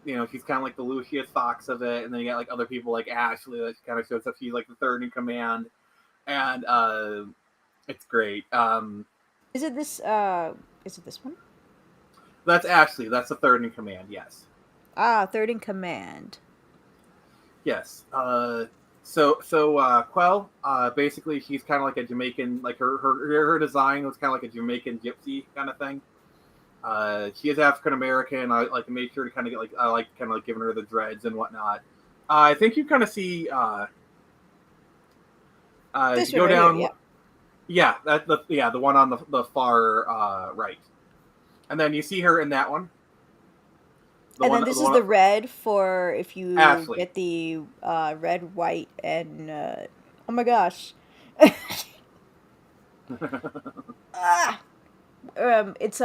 She's kind of like the Lucius Fox of it, and then you got like other people like Ashley that kind of shows up. She's like the third in command, and it's great. Is it this one? That's Ashley. That's the third in command. Yes. Ah, third in command. Yes. So Quell, basically she's kind of like a Jamaican, like her design was kind of like a Jamaican gypsy kind of thing. She is African American. I like to make sure to kind of get I like kind of like giving her the dreads and whatnot. I think you kind of see This you go one right down. here, yeah, the one on the far right, and then you see her in that one. And then this is the red for if you Ashley. get the red, white, and oh my gosh. It's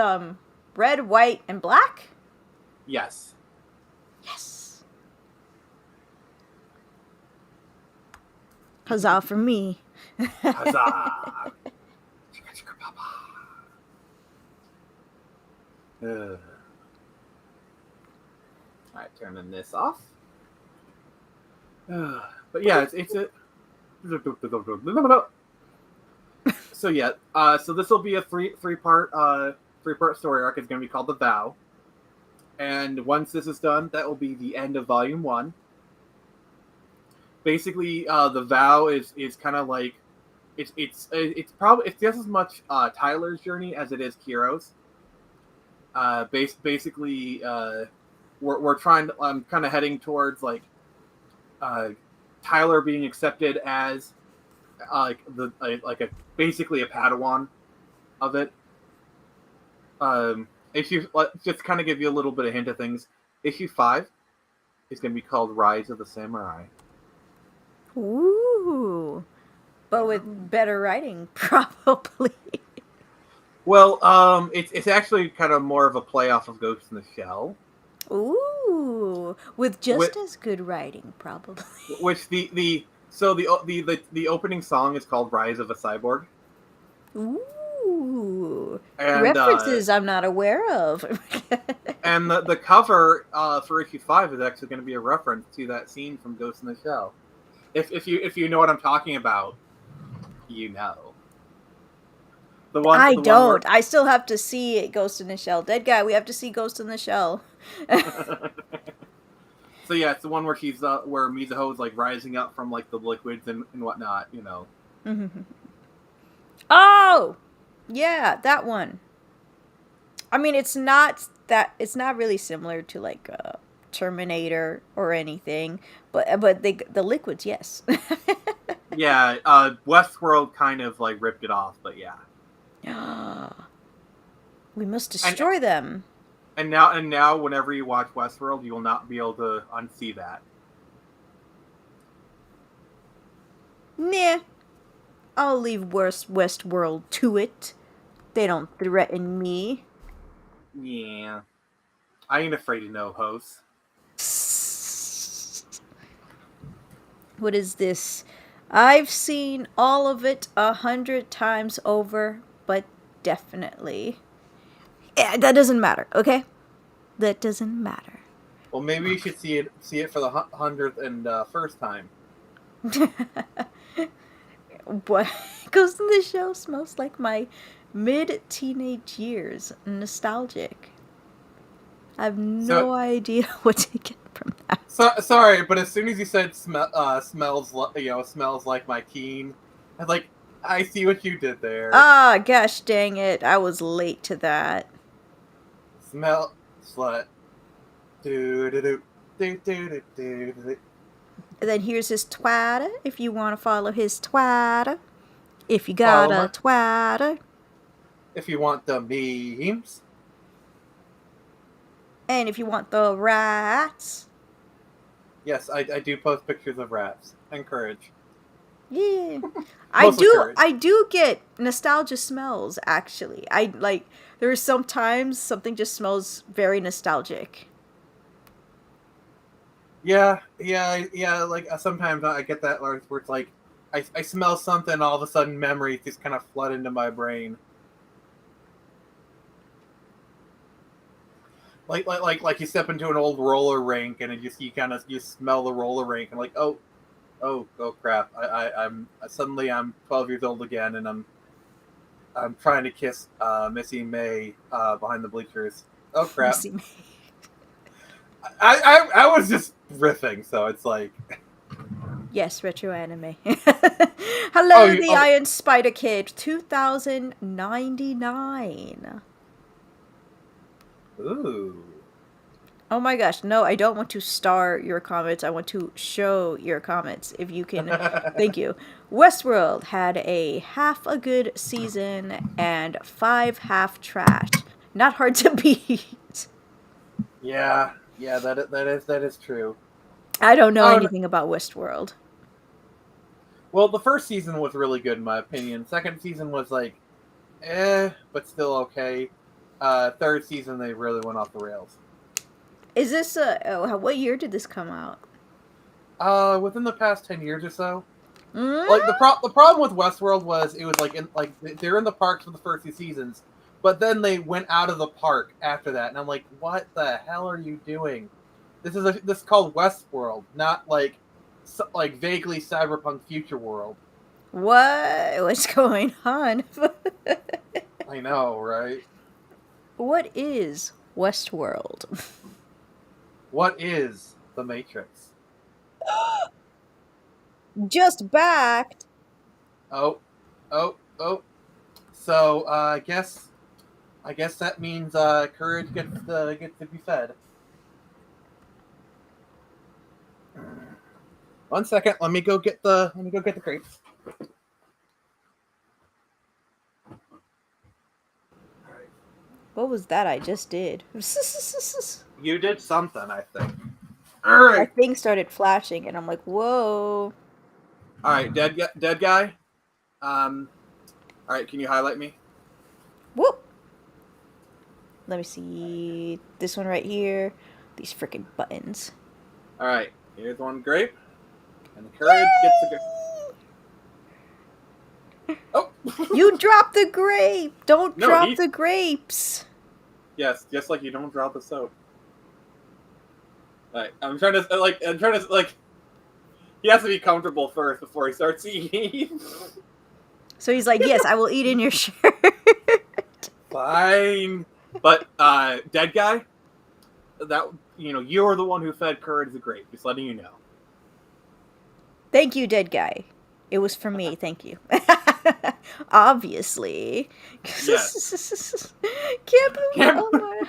red, white, and black? Yes. Yes. Huzzah for me. Huzzah! Alright, turning this off. But yeah, it's a. So yeah, so this will be a three part story arc. It's going to be called The Vow, and once this is done, that will be the end of Volume 1. Basically, The Vow is kind of like it's just as much Tyler's journey as it is Kiro's. Basically, we're trying to. I'm kind of heading towards like Tyler being accepted as basically a Padawan of it. Issue just kind of give you a little bit of hint of things. Issue 5 is going to be called Rise of the Samurai. Ooh, but with better writing, probably. Well, it's actually kind of more of a play off of Ghost in the Shell. Ooh, with just as good writing, probably. Which the opening song is called "Rise of a Cyborg." Ooh, and, references I'm not aware of. And the cover for issue 5 is actually going to be a reference to that scene from Ghost in the Shell. If you know what I'm talking about, you know. I don't. I still have to see Ghost in the Shell. Dead guy, we have to see Ghost in the Shell. So yeah, it's the one where she's where Mizuho's like rising up from like the liquids and whatnot, you know. Oh, yeah, that one. I mean, it's not really similar to like Terminator or anything, but the liquids, yes. Yeah, Westworld kind of like ripped it off, but yeah. We must destroy them. And now, whenever you watch Westworld, you will not be able to unsee that. Nah. I'll leave Westworld to it. They don't threaten me. Yeah. I ain't afraid of no hoes. What is this? I've seen all of it 100 times over, but definitely. Yeah, that doesn't matter, okay? That doesn't matter. Well, maybe you should see it for the 100th and first time. What Ghost in the Shell smells like my mid-teenage years. Nostalgic. I have no idea what to get from that. Sorry, but as soon as you said smells like my teen, I was like, I see what you did there. Ah, gosh dang it. I was late to that. Smell slut. Do do do do do do do. And then here's his Twitter, if you want to follow his Twitter. If you got Follow a my Twitter. if you want the memes. And if you want the rats. Yes, I do post pictures of rats. Encourage. Yeah. Mostly courage. I do get nostalgia smells, actually. I like there are some times something just smells very nostalgic. Yeah. Like sometimes I get that where it's like I smell something, all of a sudden memories just kind of flood into my brain. Like you step into an old roller rink and you kind of you smell the roller rink and like oh crap I'm suddenly I'm 12 years old again and I'm trying to kiss Missy May behind the bleachers. Oh crap! Missy May. I was just riffing, so it's like Yes, retro anime. oh Hello, the Iron Spider Kid, 2099. Ooh. Oh my gosh, no, I don't want to star your comments. I want to show your comments. If you can, thank you. Westworld had a half a good season and 5 half trash. Not hard to beat. Yeah, that is true. I don't know Oh, no. anything about Westworld. Well, the first season was really good in my opinion. Second season was like, but still okay. Third season they really went off the rails. Is this what year did this come out? Within the past 10 years or so. Mm? Like the problem with Westworld was it was like they're in the parks for the first 2 seasons, but then they went out of the park after that, and I'm like, what the hell are you doing? This is called Westworld, not like vaguely cyberpunk future world. What's going on? I know, right? What is Westworld? What is the Matrix? Just backed. Oh. So I guess that means courage gets to be fed. 1 second, let me go get the grapes. What was that I just did? You did something, I think. All My right, thing started flashing, and I'm like, whoa. all right, dead guy. All right, can you highlight me? Whoop. Let me see. This one right here. These freaking buttons. All right, here's one grape, and the courage gets the grape. Oh, You dropped the grape! Don't No, drop the grapes! yes, just like you don't drop the soap. All right, I'm trying to. He has to be comfortable first before he starts eating. So he's like, yes, I will eat in your shirt. Fine, but dead guy. That you're the one who fed courage the grape. Just letting you know. Thank you, dead guy. It was for me, thank you. Obviously. Yes. Can't believe. Oh my.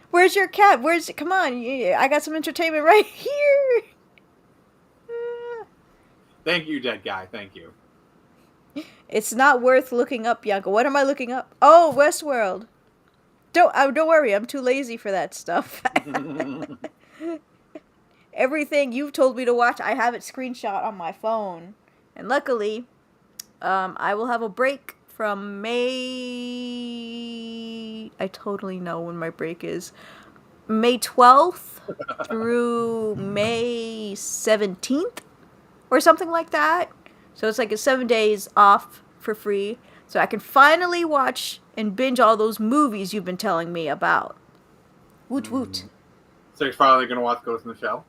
Where's your cat? Come on, I got some entertainment right here. Thank you, dead guy. Thank you. It's not worth looking up, Bianca. What am I looking up? Oh, Westworld. Don't worry, I'm too lazy for that stuff. Everything you've told me to watch, I have it screenshot on my phone. And luckily, I will have a break from May... I totally know when my break is. May 12th through May 17th or something like that. So it's like 7 days off for free. So I can finally watch and binge all those movies you've been telling me about. Woot woot. So you're finally gonna watch Ghost in the Shell?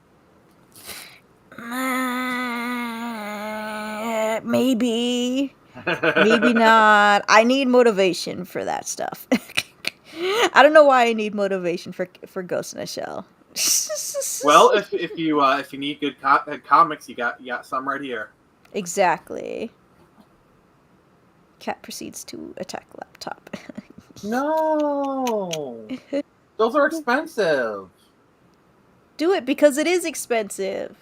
Maybe. Maybe not. I need motivation for that stuff. I don't know why I need motivation for Ghost in a Shell. Well, if you need good comics, you got some right here. Exactly. Cat proceeds to attack laptop. No, those are expensive. Do it because it is expensive.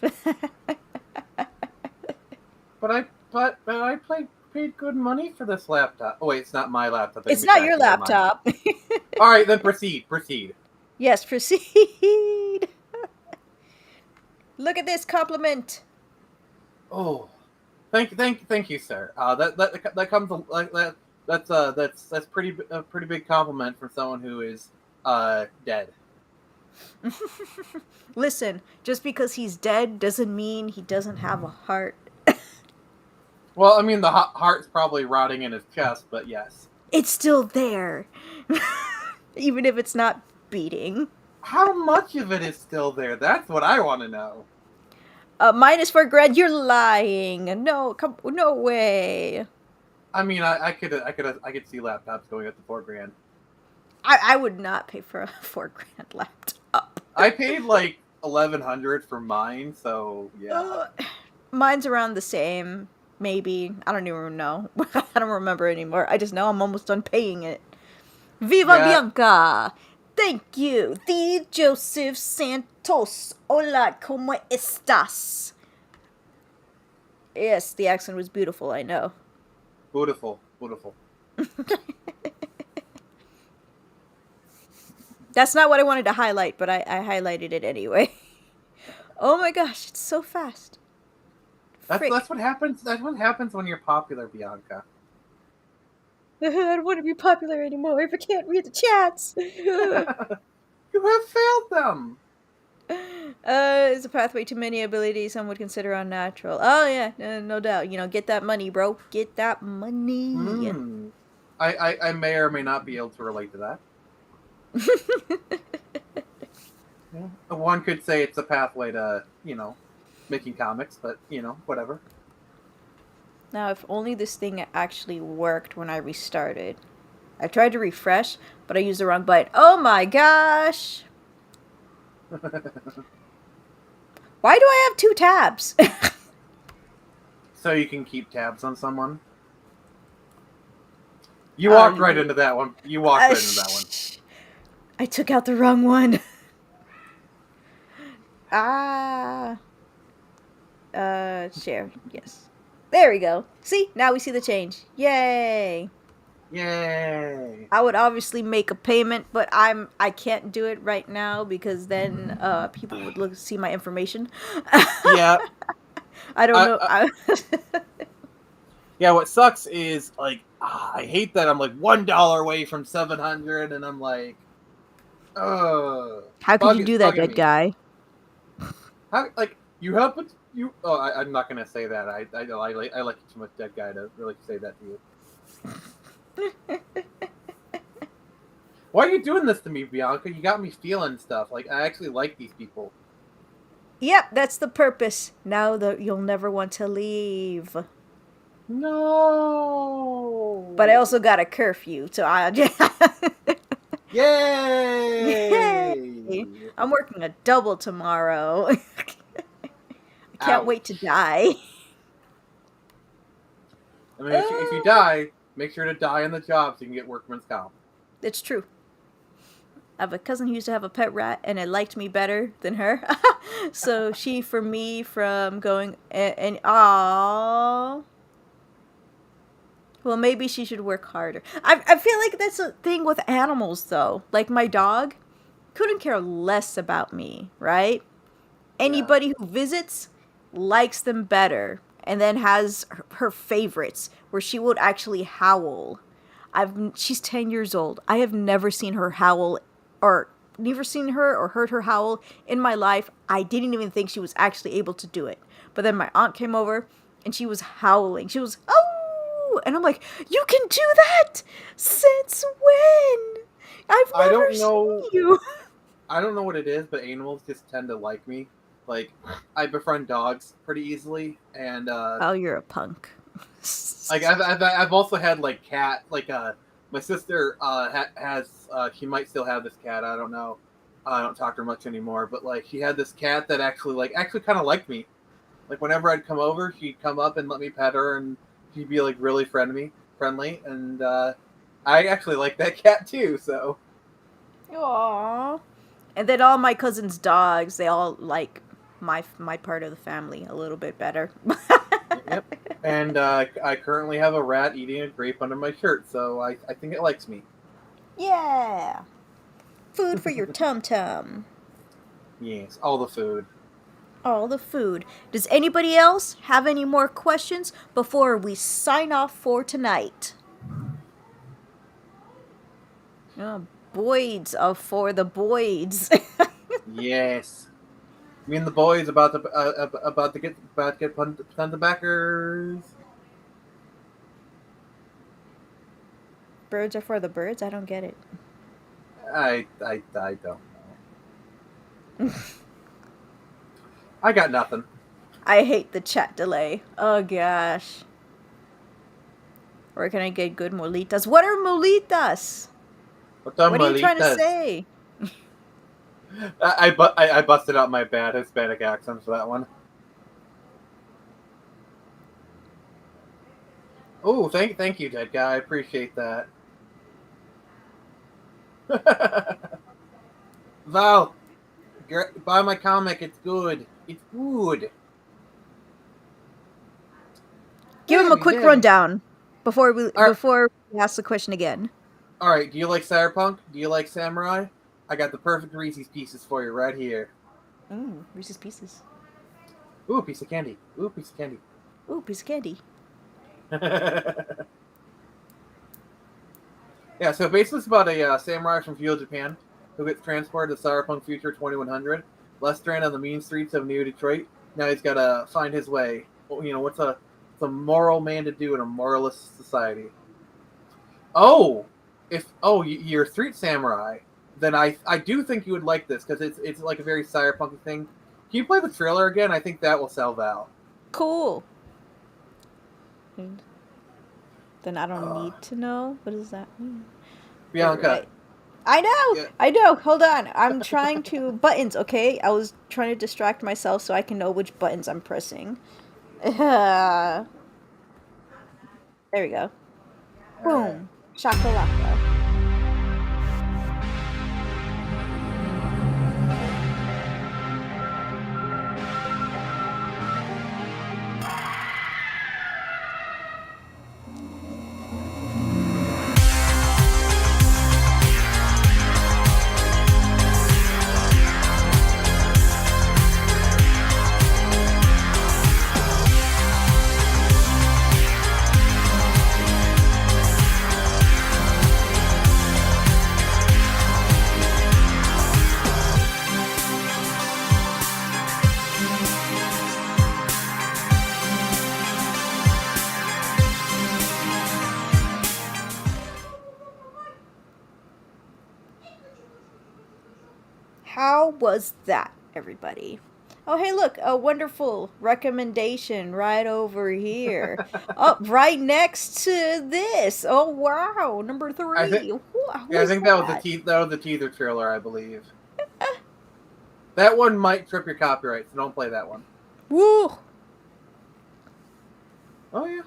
Paid good money for this laptop. Oh wait, it's not my laptop. They can It's be not your attacking. Never mind. laptop. All right, then proceed. Yes, proceed. Look at this compliment. Oh, thank you, sir. That comes like that. That's pretty a pretty big compliment from someone who is dead. Listen, just because he's dead doesn't mean he doesn't have a heart. Well, I mean the heart's probably rotting in his chest, but yes. It's still there. Even if it's not beating. How much of it is still there? That's what I want to know. Minus 4 grand, you're lying. No, no way. I mean, I could see laptops going up to $4,000. I would not pay for a 4 grand laptop. I paid like 1,100 for mine, so yeah. Mine's around the same, maybe. I don't even know. I don't remember anymore. I just know I'm almost done paying it. Viva Bianca! Thank you. The Joseph Santos. Hola, ¿cómo estás? Yes, the accent was beautiful, I know. Beautiful. That's not what I wanted to highlight, but I highlighted it anyway. Oh my gosh, it's so fast. That's what happens. That's what happens when you're popular, Bianca. I don't want to be popular anymore if I can't read the chats. You have failed them. It's a pathway to many abilities some would consider unnatural. Oh yeah, no doubt. Get that money, bro. Get that money. I may or may not be able to relate to that. Yeah. One could say it's a pathway to, making comics, but, whatever. Now, if only this thing actually worked when I restarted. I tried to refresh, but I used the wrong button. Oh my gosh! Why do I have 2 tabs? So you can keep tabs on someone? You walked right into that one. I took out the wrong one. Share. Yes. There we go. See? Now we see the change. Yay! Yay! I would obviously make a payment, but I can't do it right now because then people would see my information. Yeah. I don't know. Yeah, what sucks is I hate that I'm like $1 away from 700, and I'm like, how could you do that, dead guy? How you help it? I'm not gonna say that. I like you too much, dead guy, to really say that to you. Why are you doing this to me, Bianca? You got me feeling stuff. Like, I actually like these people. Yep, that's the purpose. Now that you'll never want to leave. No. But I also got a curfew, so Yay! Yay! I'm working a double tomorrow. I can't wait to die. I mean, if you die, make sure to die on the job so you can get workman's comp. It's true. I have a cousin who used to have a pet rat, and it liked me better than her. So she, for me, from going and aww. Well, maybe she should work harder. I feel like that's a thing with animals, though. Like, my dog couldn't care less about me, right? Anybody who visits likes them better, and then has her favorites, where she would actually howl. She's 10 years old. I have never seen her howl, or never seen her or heard her howl in my life. I didn't even think she was actually able to do it. But then my aunt came over, and she was howling. She was, oh! And I'm like, you can do that? Since when? I've never seen you. I don't know what it is, but animals just tend to like me. Like, I befriend dogs pretty easily, and oh, you're a punk. Like, I've also had cat. My sister has she might still have this cat. I don't know. I don't talk to her much anymore, but she had this cat that actually kind of liked me. Like whenever I'd come over, she'd come up and let me pet her, and she'd be like really friendly, and I actually like that cat too. So Aww. And then all my cousin's dogs, they all like my part of the family a little bit better. yep. And I currently have a rat eating a grape under my shirt, so I think it likes me. Yeah. Food for your tum tum. Yes, all the food. All the food. Does anybody else have any more questions before we sign off for tonight? Oh, Boyds of for the Boyds. Yes. Me and the boys about to get tons of backers. Birds are for the birds? I don't get it. I don't know. I got nothing. I hate the chat delay. Oh gosh. Where can I get good molitas? What are molitas? What the What are you trying to malitas? say? I busted out my bad Hispanic accent for that one. Oh, thank you, dead guy. I appreciate that. Val, buy my comic. It's good. It's good. Give him a quick Daddy. rundown before we All right. ask the question again. All right. Do you like cyberpunk? Do you like samurai? I got the perfect Reese's Pieces for you right here. Ooh, Reese's Pieces. Ooh, a piece of candy. Ooh, a piece of candy. Ooh, piece of candy. Yeah, so basically it's about a samurai from feudal Japan who gets transported to Cyberpunk Future 2100, left stranded on the mean streets of New Detroit. Now he's got to find his way. You know, what's a moral man to do in a moralist society? Oh, you're a street samurai, then I do think you would like this because it's like a very cyberpunk thing. Can you play the trailer again? I think that will sell Val. Cool. Then I don't need to know. What does that mean? Bianca. Right. I know. Yeah. I know. Hold on. I'm trying to buttons. Okay, I was trying to distract myself so I can know which buttons I'm pressing. There we go. Boom. Shakalaka. How was that, everybody? Oh, hey, look, a wonderful recommendation right over here. Oh, right next to this. Oh, wow, number 3. I think that was the teaser trailer, I believe. That one might trip your copyright, so don't play that one. Woo! Oh yeah.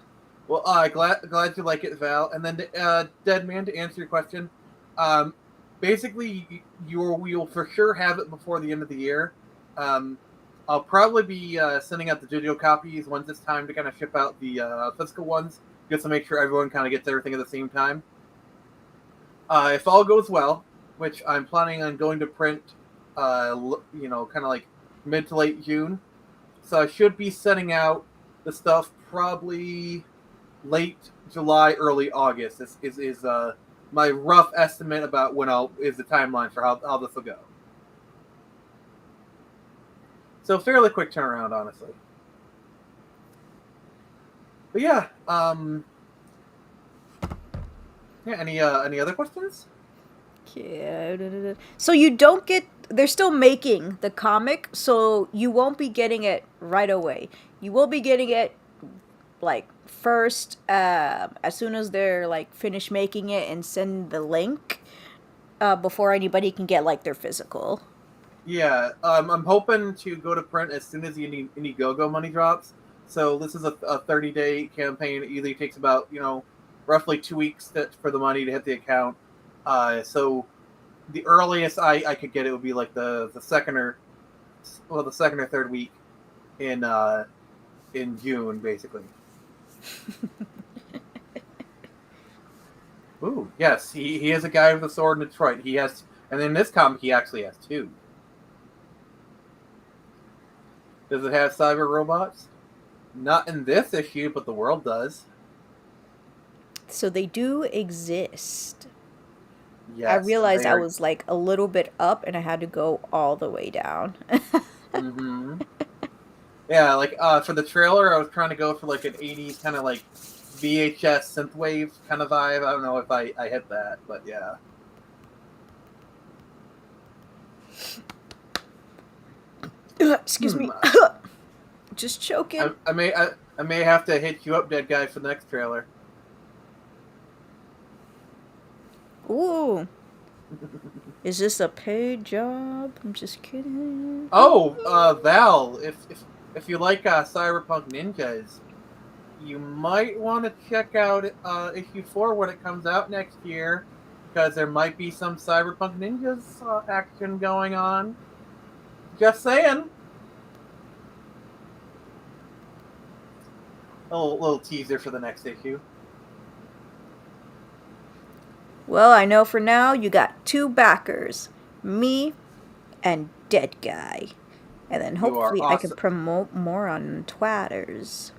Well, glad you like it, Val. And then, Dead Man, to answer your question, basically you'll for sure have it before the end of the year. I'll probably be sending out the digital copies once it's time to kind of ship out the physical ones, just to make sure everyone kind of gets everything at the same time. If all goes well, which I'm planning on going to print, kind of like mid to late June, so I should be sending out the stuff probably late July, early August. This is my rough estimate about when is the timeline for how this will go. So fairly quick turnaround, honestly. But yeah, Any other questions? Yeah. So you don't get. They're still making the comic, so you won't be getting it right away. You will be getting it like first as soon as they're like finished making it and send the link before anybody can get like their physical. Yeah, I'm hoping to go to print as soon as the Indiegogo money drops. So this is a 30-day campaign. It usually takes about roughly 2 weeks for the money to hit the account. So the earliest I could get it would be like the second or the second or third week in June, basically. Ooh, yes, he is a guy with a sword in Detroit. He has, and in this comic he actually has two. Does it have cyber robots? Not in this issue, but the world does. So they do exist. I Yes, and realized they I are. was like a little bit up and I had to go all the way down. Mm-hmm. Yeah, like for the trailer, I was trying to go for like an '80s kind of like VHS synthwave kind of vibe. I don't know if I hit that, but yeah. Excuse Hmm. me. Just choking. I may have to hit you up, dead guy, for the next trailer. Ooh. Is this a paid job? I'm just kidding. Oh, Val, if you like Cyberpunk Ninjas, you might want to check out issue 4 when it comes out next year, because there might be some Cyberpunk Ninjas action going on. Just saying. A little teaser for the next issue. Well, I know for now you got two backers. Me and Dead Guy. And then You are hopefully I can awesome. promote more on Twatters.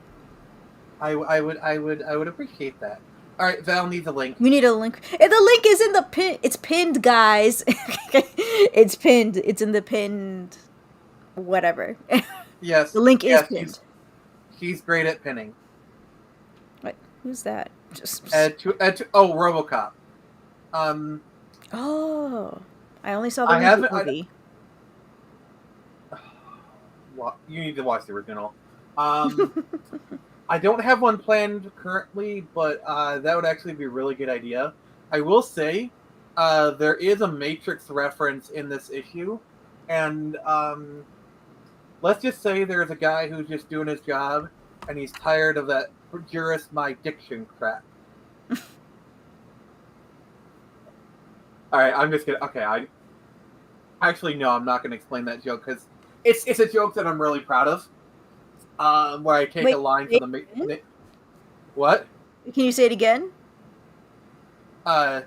I would appreciate that. All right, Val needs a link. You need a link. And the link is in the pin. It's pinned, guys. It's pinned. It's in the pinned whatever. The Yes, link is yes, pinned. he's great at pinning. Wait, who's that? Just Oh, RoboCop. Um, oh, I only saw the I reboot haven't. movie. You need to watch the original. I don't have one planned currently, but that would actually be a really good idea. I will say, there is a Matrix reference in this issue, and let's just say there's a guy who's just doing his job, and he's tired of that jurist my diction crap. All right, I'm just gonna. Okay, I actually no, I'm not gonna explain that joke because it's a joke that I'm really proud of. Where I take a Wait, line say from the it again? what? Can you say it again? Uh,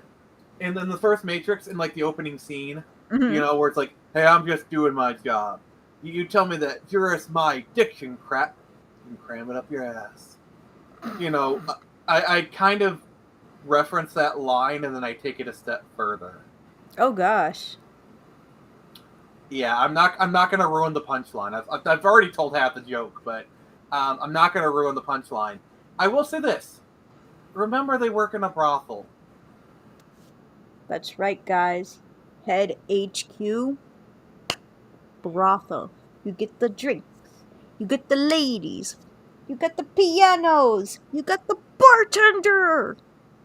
and then the first Matrix in like the opening scene, Mm-hmm. where it's like, "Hey, I'm just doing my job. You tell me that jurist my diction crap, and cram it up your ass." I kind of reference that line and then I take it a step further. Oh gosh. Yeah, I'm not gonna ruin the punchline. I've already told half the joke, but I'm not gonna ruin the punchline. I will say this: remember, they work in a brothel. That's right, guys. Head HQ brothel. You get the drinks. You get the ladies. You got the pianos. You got the bartender.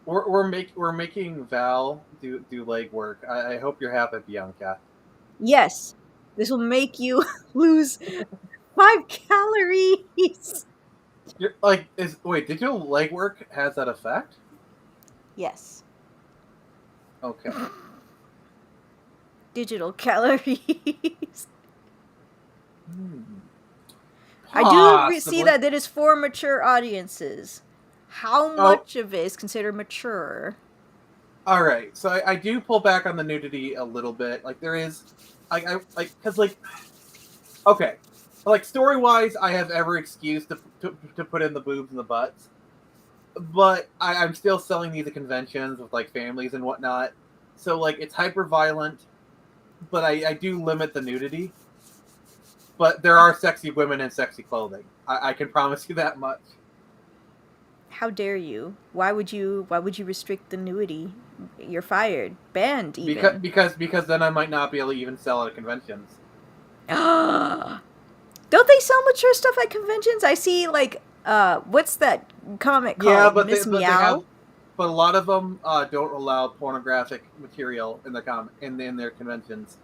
We're making Val do leg work. I hope you're happy, Bianca. Yes, this will make you lose 5 calories. You're like is wait, digital legwork has that effect? Yes, Okay. digital calories. Hmm. I do see Possibly. that it is for mature audiences. How Oh, much of it is considered mature? all right. So I do pull back on the nudity a little bit. Like there is, I like because like okay, like story wise, I have every excuse to put in the boobs and the butts, but I'm still selling these at conventions with like families and whatnot. So like it's hyper violent, but I do limit the nudity. But there are sexy women in sexy clothing. I can promise you that much. How dare you? Why would you restrict the nudity? You're fired. Banned Because even. because because then I might not be able to even sell at conventions. Don't they sell mature stuff at conventions? I see like what's that comic Yeah, called? Miss but they have, Meow? but a lot of them don't allow pornographic material in their in their conventions.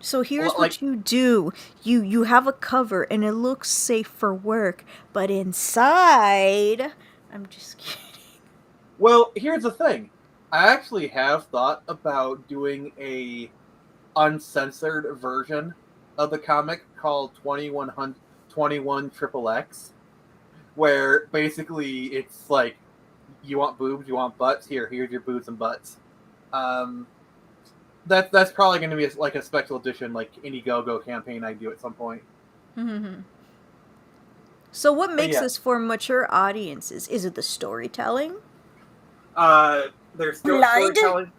So here's Like, what you do. You have a cover and it looks safe for work, but inside, I'm just kidding. well, here's the thing. I actually have thought about doing a uncensored version of the comic called 2100 21 Triple X, where basically it's like, you want boobs, you want butts, here's your boobs and butts. Um, that's probably going to be like a special edition, like Indiegogo campaign I do at some point. So what But makes yeah, this for mature audiences? Is it the storytelling? there's still Blood? storytelling.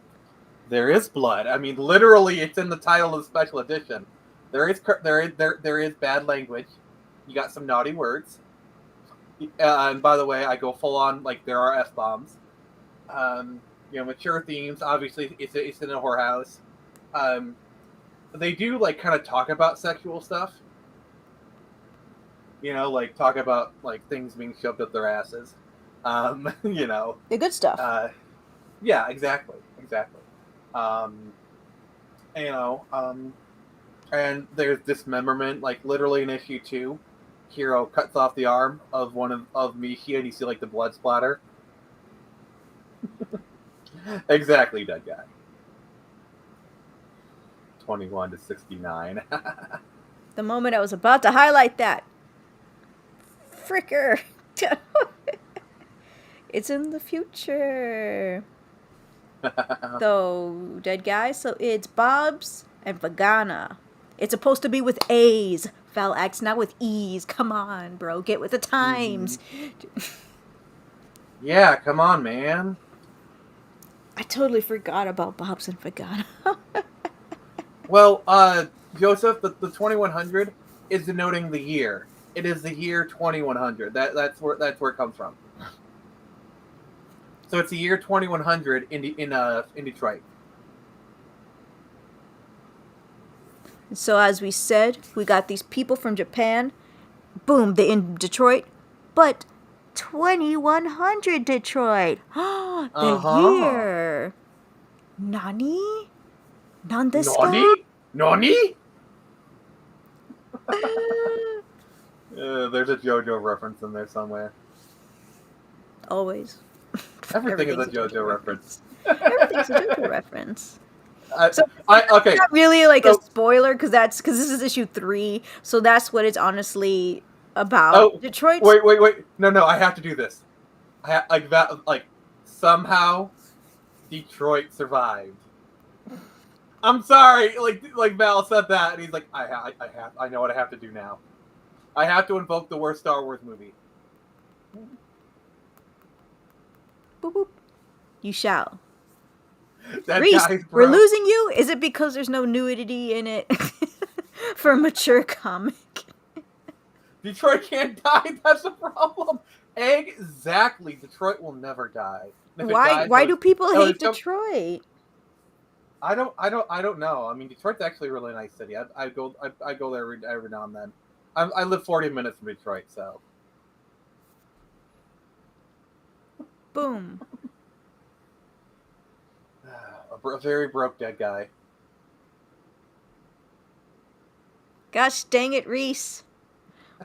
There is blood. I mean, literally, it's in the title of the special edition. There is bad language. You got some naughty words. And by the way, I go full on, like, there are f bombs. Mature themes. Obviously, it's in a whorehouse. Um, they do like kind of talk about sexual stuff. Like talk about like things being shoved up their asses. Um, you know, The good stuff. uh, yeah, exactly. Um, you know, um, and there's dismemberment, like literally in issue 2. Hero cuts off the arm of one of Mishi, and you see like the blood splatter. Exactly, dead guy. 21 to 69. The moment I was about to highlight that. Fricker. It's in the future. Though, dead guy, so it's Bob's and Vagana. It's supposed to be with A's. Val X, not with E's. Come on, bro. Get with the Mm-hmm. times. Yeah, come on, man. I totally forgot about Bob's and Vagana. Well, Joseph, the 2100 is denoting the year. It is the year 2100. That's where it comes from. So it's the year 2100 in Detroit. So as we said, we got these people from Japan. Boom, they're in Detroit. But 2100 Detroit. The Uh-huh. year. Nani? Nandeska? Nani? Nani? There's a JoJo reference in there somewhere. Always. Everything is a JoJo reference. Everything's a JoJo reference. So Okay. not really like So, a spoiler because this is issue 3, so that's what it's honestly about. oh, Detroit's wait. No, I have to do this. Like that. Like somehow, Detroit survived. I'm sorry. Like Val said that, and he's like, I know what I have to do now. I have to invoke the worst Star Wars movie. boop boop. You shall. That Reese, guy's we're bro. losing you. Is it because there's no nudity in it for a mature comic? Detroit can't die. That's the problem. Exactly. Detroit will never die. And if it dies, Why do people no, hate it's no- Detroit? I don't know. I mean, Detroit's actually a really nice city. I go there every now and then. I live 40 minutes from Detroit, so. Boom. A very broke dead guy. Gosh dang it, Reese.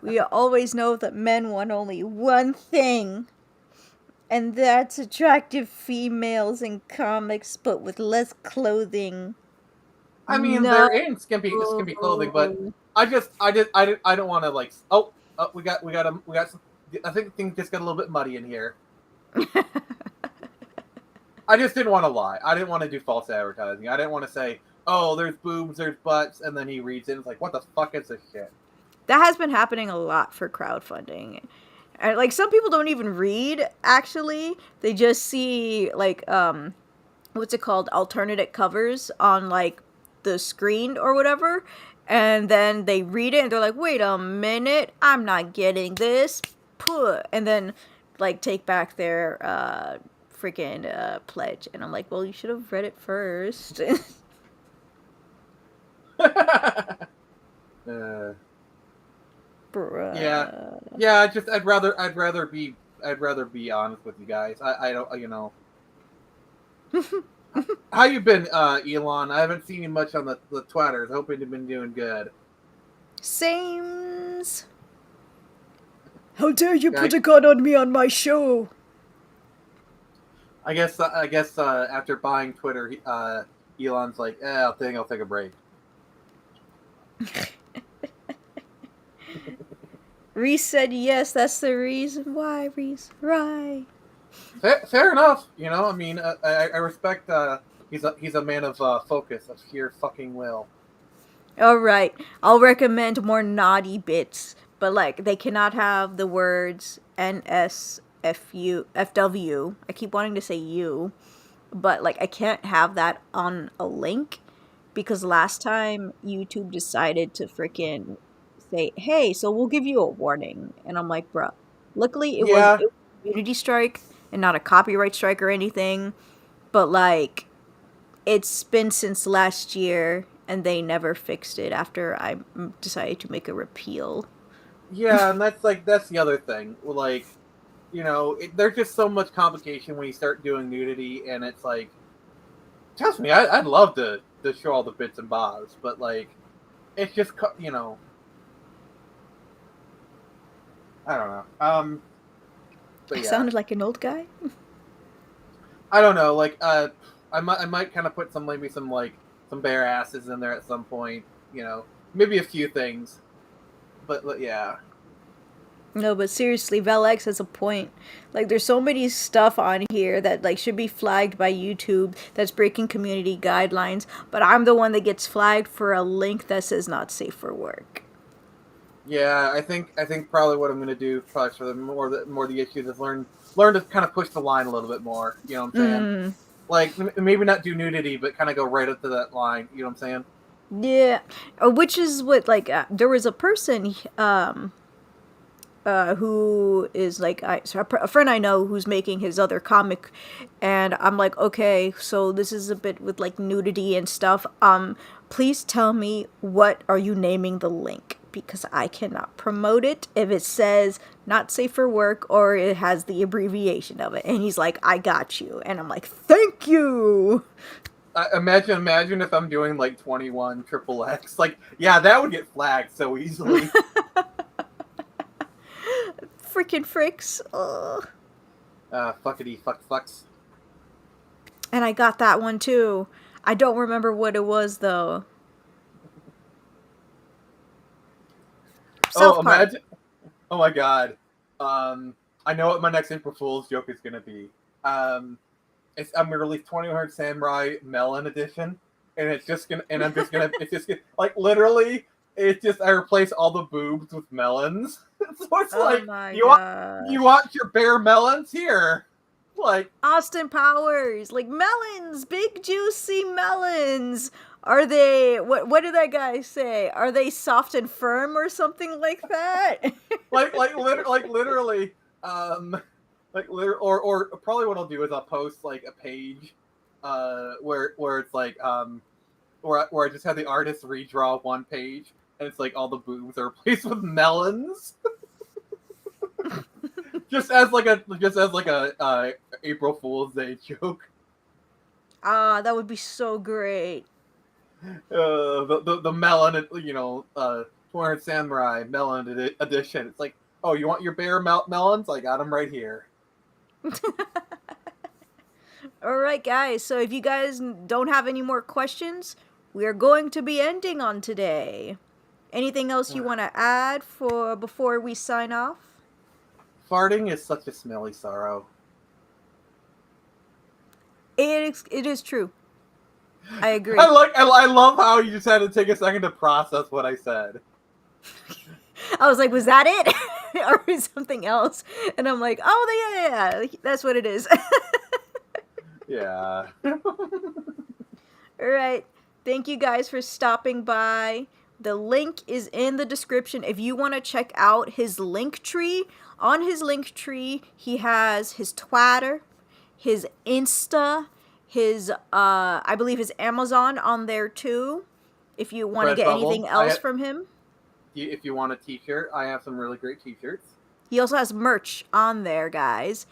We always know that men want only one thing, and that's attractive females in comics, but with less clothing. I mean, No. they're in skimpy clothing, but I don't want to like. Oh, we got some. I think things just got a little bit muddy in here. I just didn't want to lie. I didn't want to do false advertising. I didn't want to say, "Oh, there's boobs, there's butts," and then he reads it. And it's like, what the fuck is this shit? That has been happening a lot for crowdfunding. And, like, some people don't even read, actually. They just see, like, what's it called? Alternate covers on, like, the screen or whatever. And then they read it and they're like, wait a minute, I'm not getting this. And then, like, take back their, freaking pledge. And I'm like, well, you should have read it first. Bruh. Yeah. Just I'd rather be honest with you guys. I don't. How you been, Elon? I haven't seen you much on the Twitters. Hoping you've been doing good. Sames. How dare you Yeah, put a gun on me on my show? I guess after buying Twitter, Elon's like, I'll take a break. Reese said yes, that's the reason why, Reese. Right. Fair enough. You know, I mean, I respect. He's a man of focus, of sheer fucking will. Alright, I'll recommend more naughty bits, but like, they cannot have the words NSFU, FW. I keep wanting to say U, but like, I can't have that on a link because last time YouTube decided to freaking say, hey, so we'll give you a warning. And I'm like, bruh. Luckily, Yeah, it was a community strike and not a copyright strike or anything, but like, it's been since last year and they never fixed it after I decided to make a repeal. yeah, and that's the other thing. Like, there's just so much complication when you start doing nudity, and it's like, trust me, I'd love to show all the bits and bobs, but like, it's just I don't know. But I yeah, sounded like an old guy. I don't know. Like, I might kind of put maybe some some bare asses in there at some point. Maybe a few things, but yeah. No, but seriously, Velex has a point. Like, there's so many stuff on here that like should be flagged by YouTube that's breaking community guidelines, but I'm the one that gets flagged for a link that says not safe for work. Yeah, I think probably what I'm gonna do probably for the more the issues is learn to kind of push the line a little bit more. You know what I'm saying? Mm, Like maybe not do nudity, but kind of go right up to that line. You know what I'm saying? yeah, which is what like there was a person who is like a friend I know who's making his other comic, and I'm like, okay, so this is a bit with like nudity and stuff. Please tell me, what are you naming the link? Because I cannot promote it if it says not safe for work or it has the abbreviation of it. And he's like, I got you, and I'm like, thank you. Imagine if I'm doing like 21 triple X. Like, yeah, that would get flagged so easily. Freaking fricks. Ugh. Fuckity fucks. And I got that one too. I don't remember what it was though. Oh, South Park. imagine. Oh my god. Um, I know what my next April Fool's joke is gonna be. Um, I'm gonna release 2100 Samurai Melon Edition, and I'm just gonna, it's just like literally, it's just I replace all the boobs with melons. So it's Oh like my you want you gosh. want your bare melons here, like Austin Powers, like melons, big juicy melons. Are they what did that guy say? Are they soft and firm or something like that? literally, um, or probably what I'll do is I'll post like a page, where it's like where I just have the artist redraw one page, and it's like all the boobs are replaced with melons, just as like a April Fool's Day joke. Ah, that would be so great. The melon, 200 Samurai Melon Edition. It's like, oh, you want your bare melons? I got them right here. All right, guys. So if you guys don't have any more questions, we are going to be ending on today. Anything else you want to add for before we sign off? Farting is such a smelly sorrow. It is true. I agree. I love how you just had to take a second to process what I said. I was like, was that it? Or is something else? And I'm like, oh, yeah. That's what it is. Yeah. All right. Thank you guys for stopping by. The link is in the description. If you want to check out his link tree, on his link tree, he has his Twitter, his Insta, his I believe his Amazon on there too. If you want to get anything Redbubble. else from him. If you want a T-shirt, I have some really great T-shirts. He also has merch on there, guys.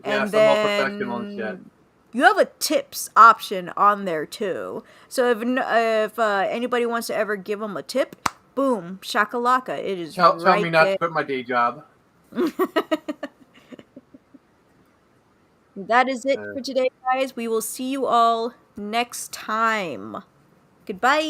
Yeah, And some more professional and shit. then You have a tips option on there too. So if anybody wants to ever give them a tip, boom, shakalaka. It is Tell right me not there. to quit my day job. That is it Uh, for today, guys. We will see you all next time. Goodbye.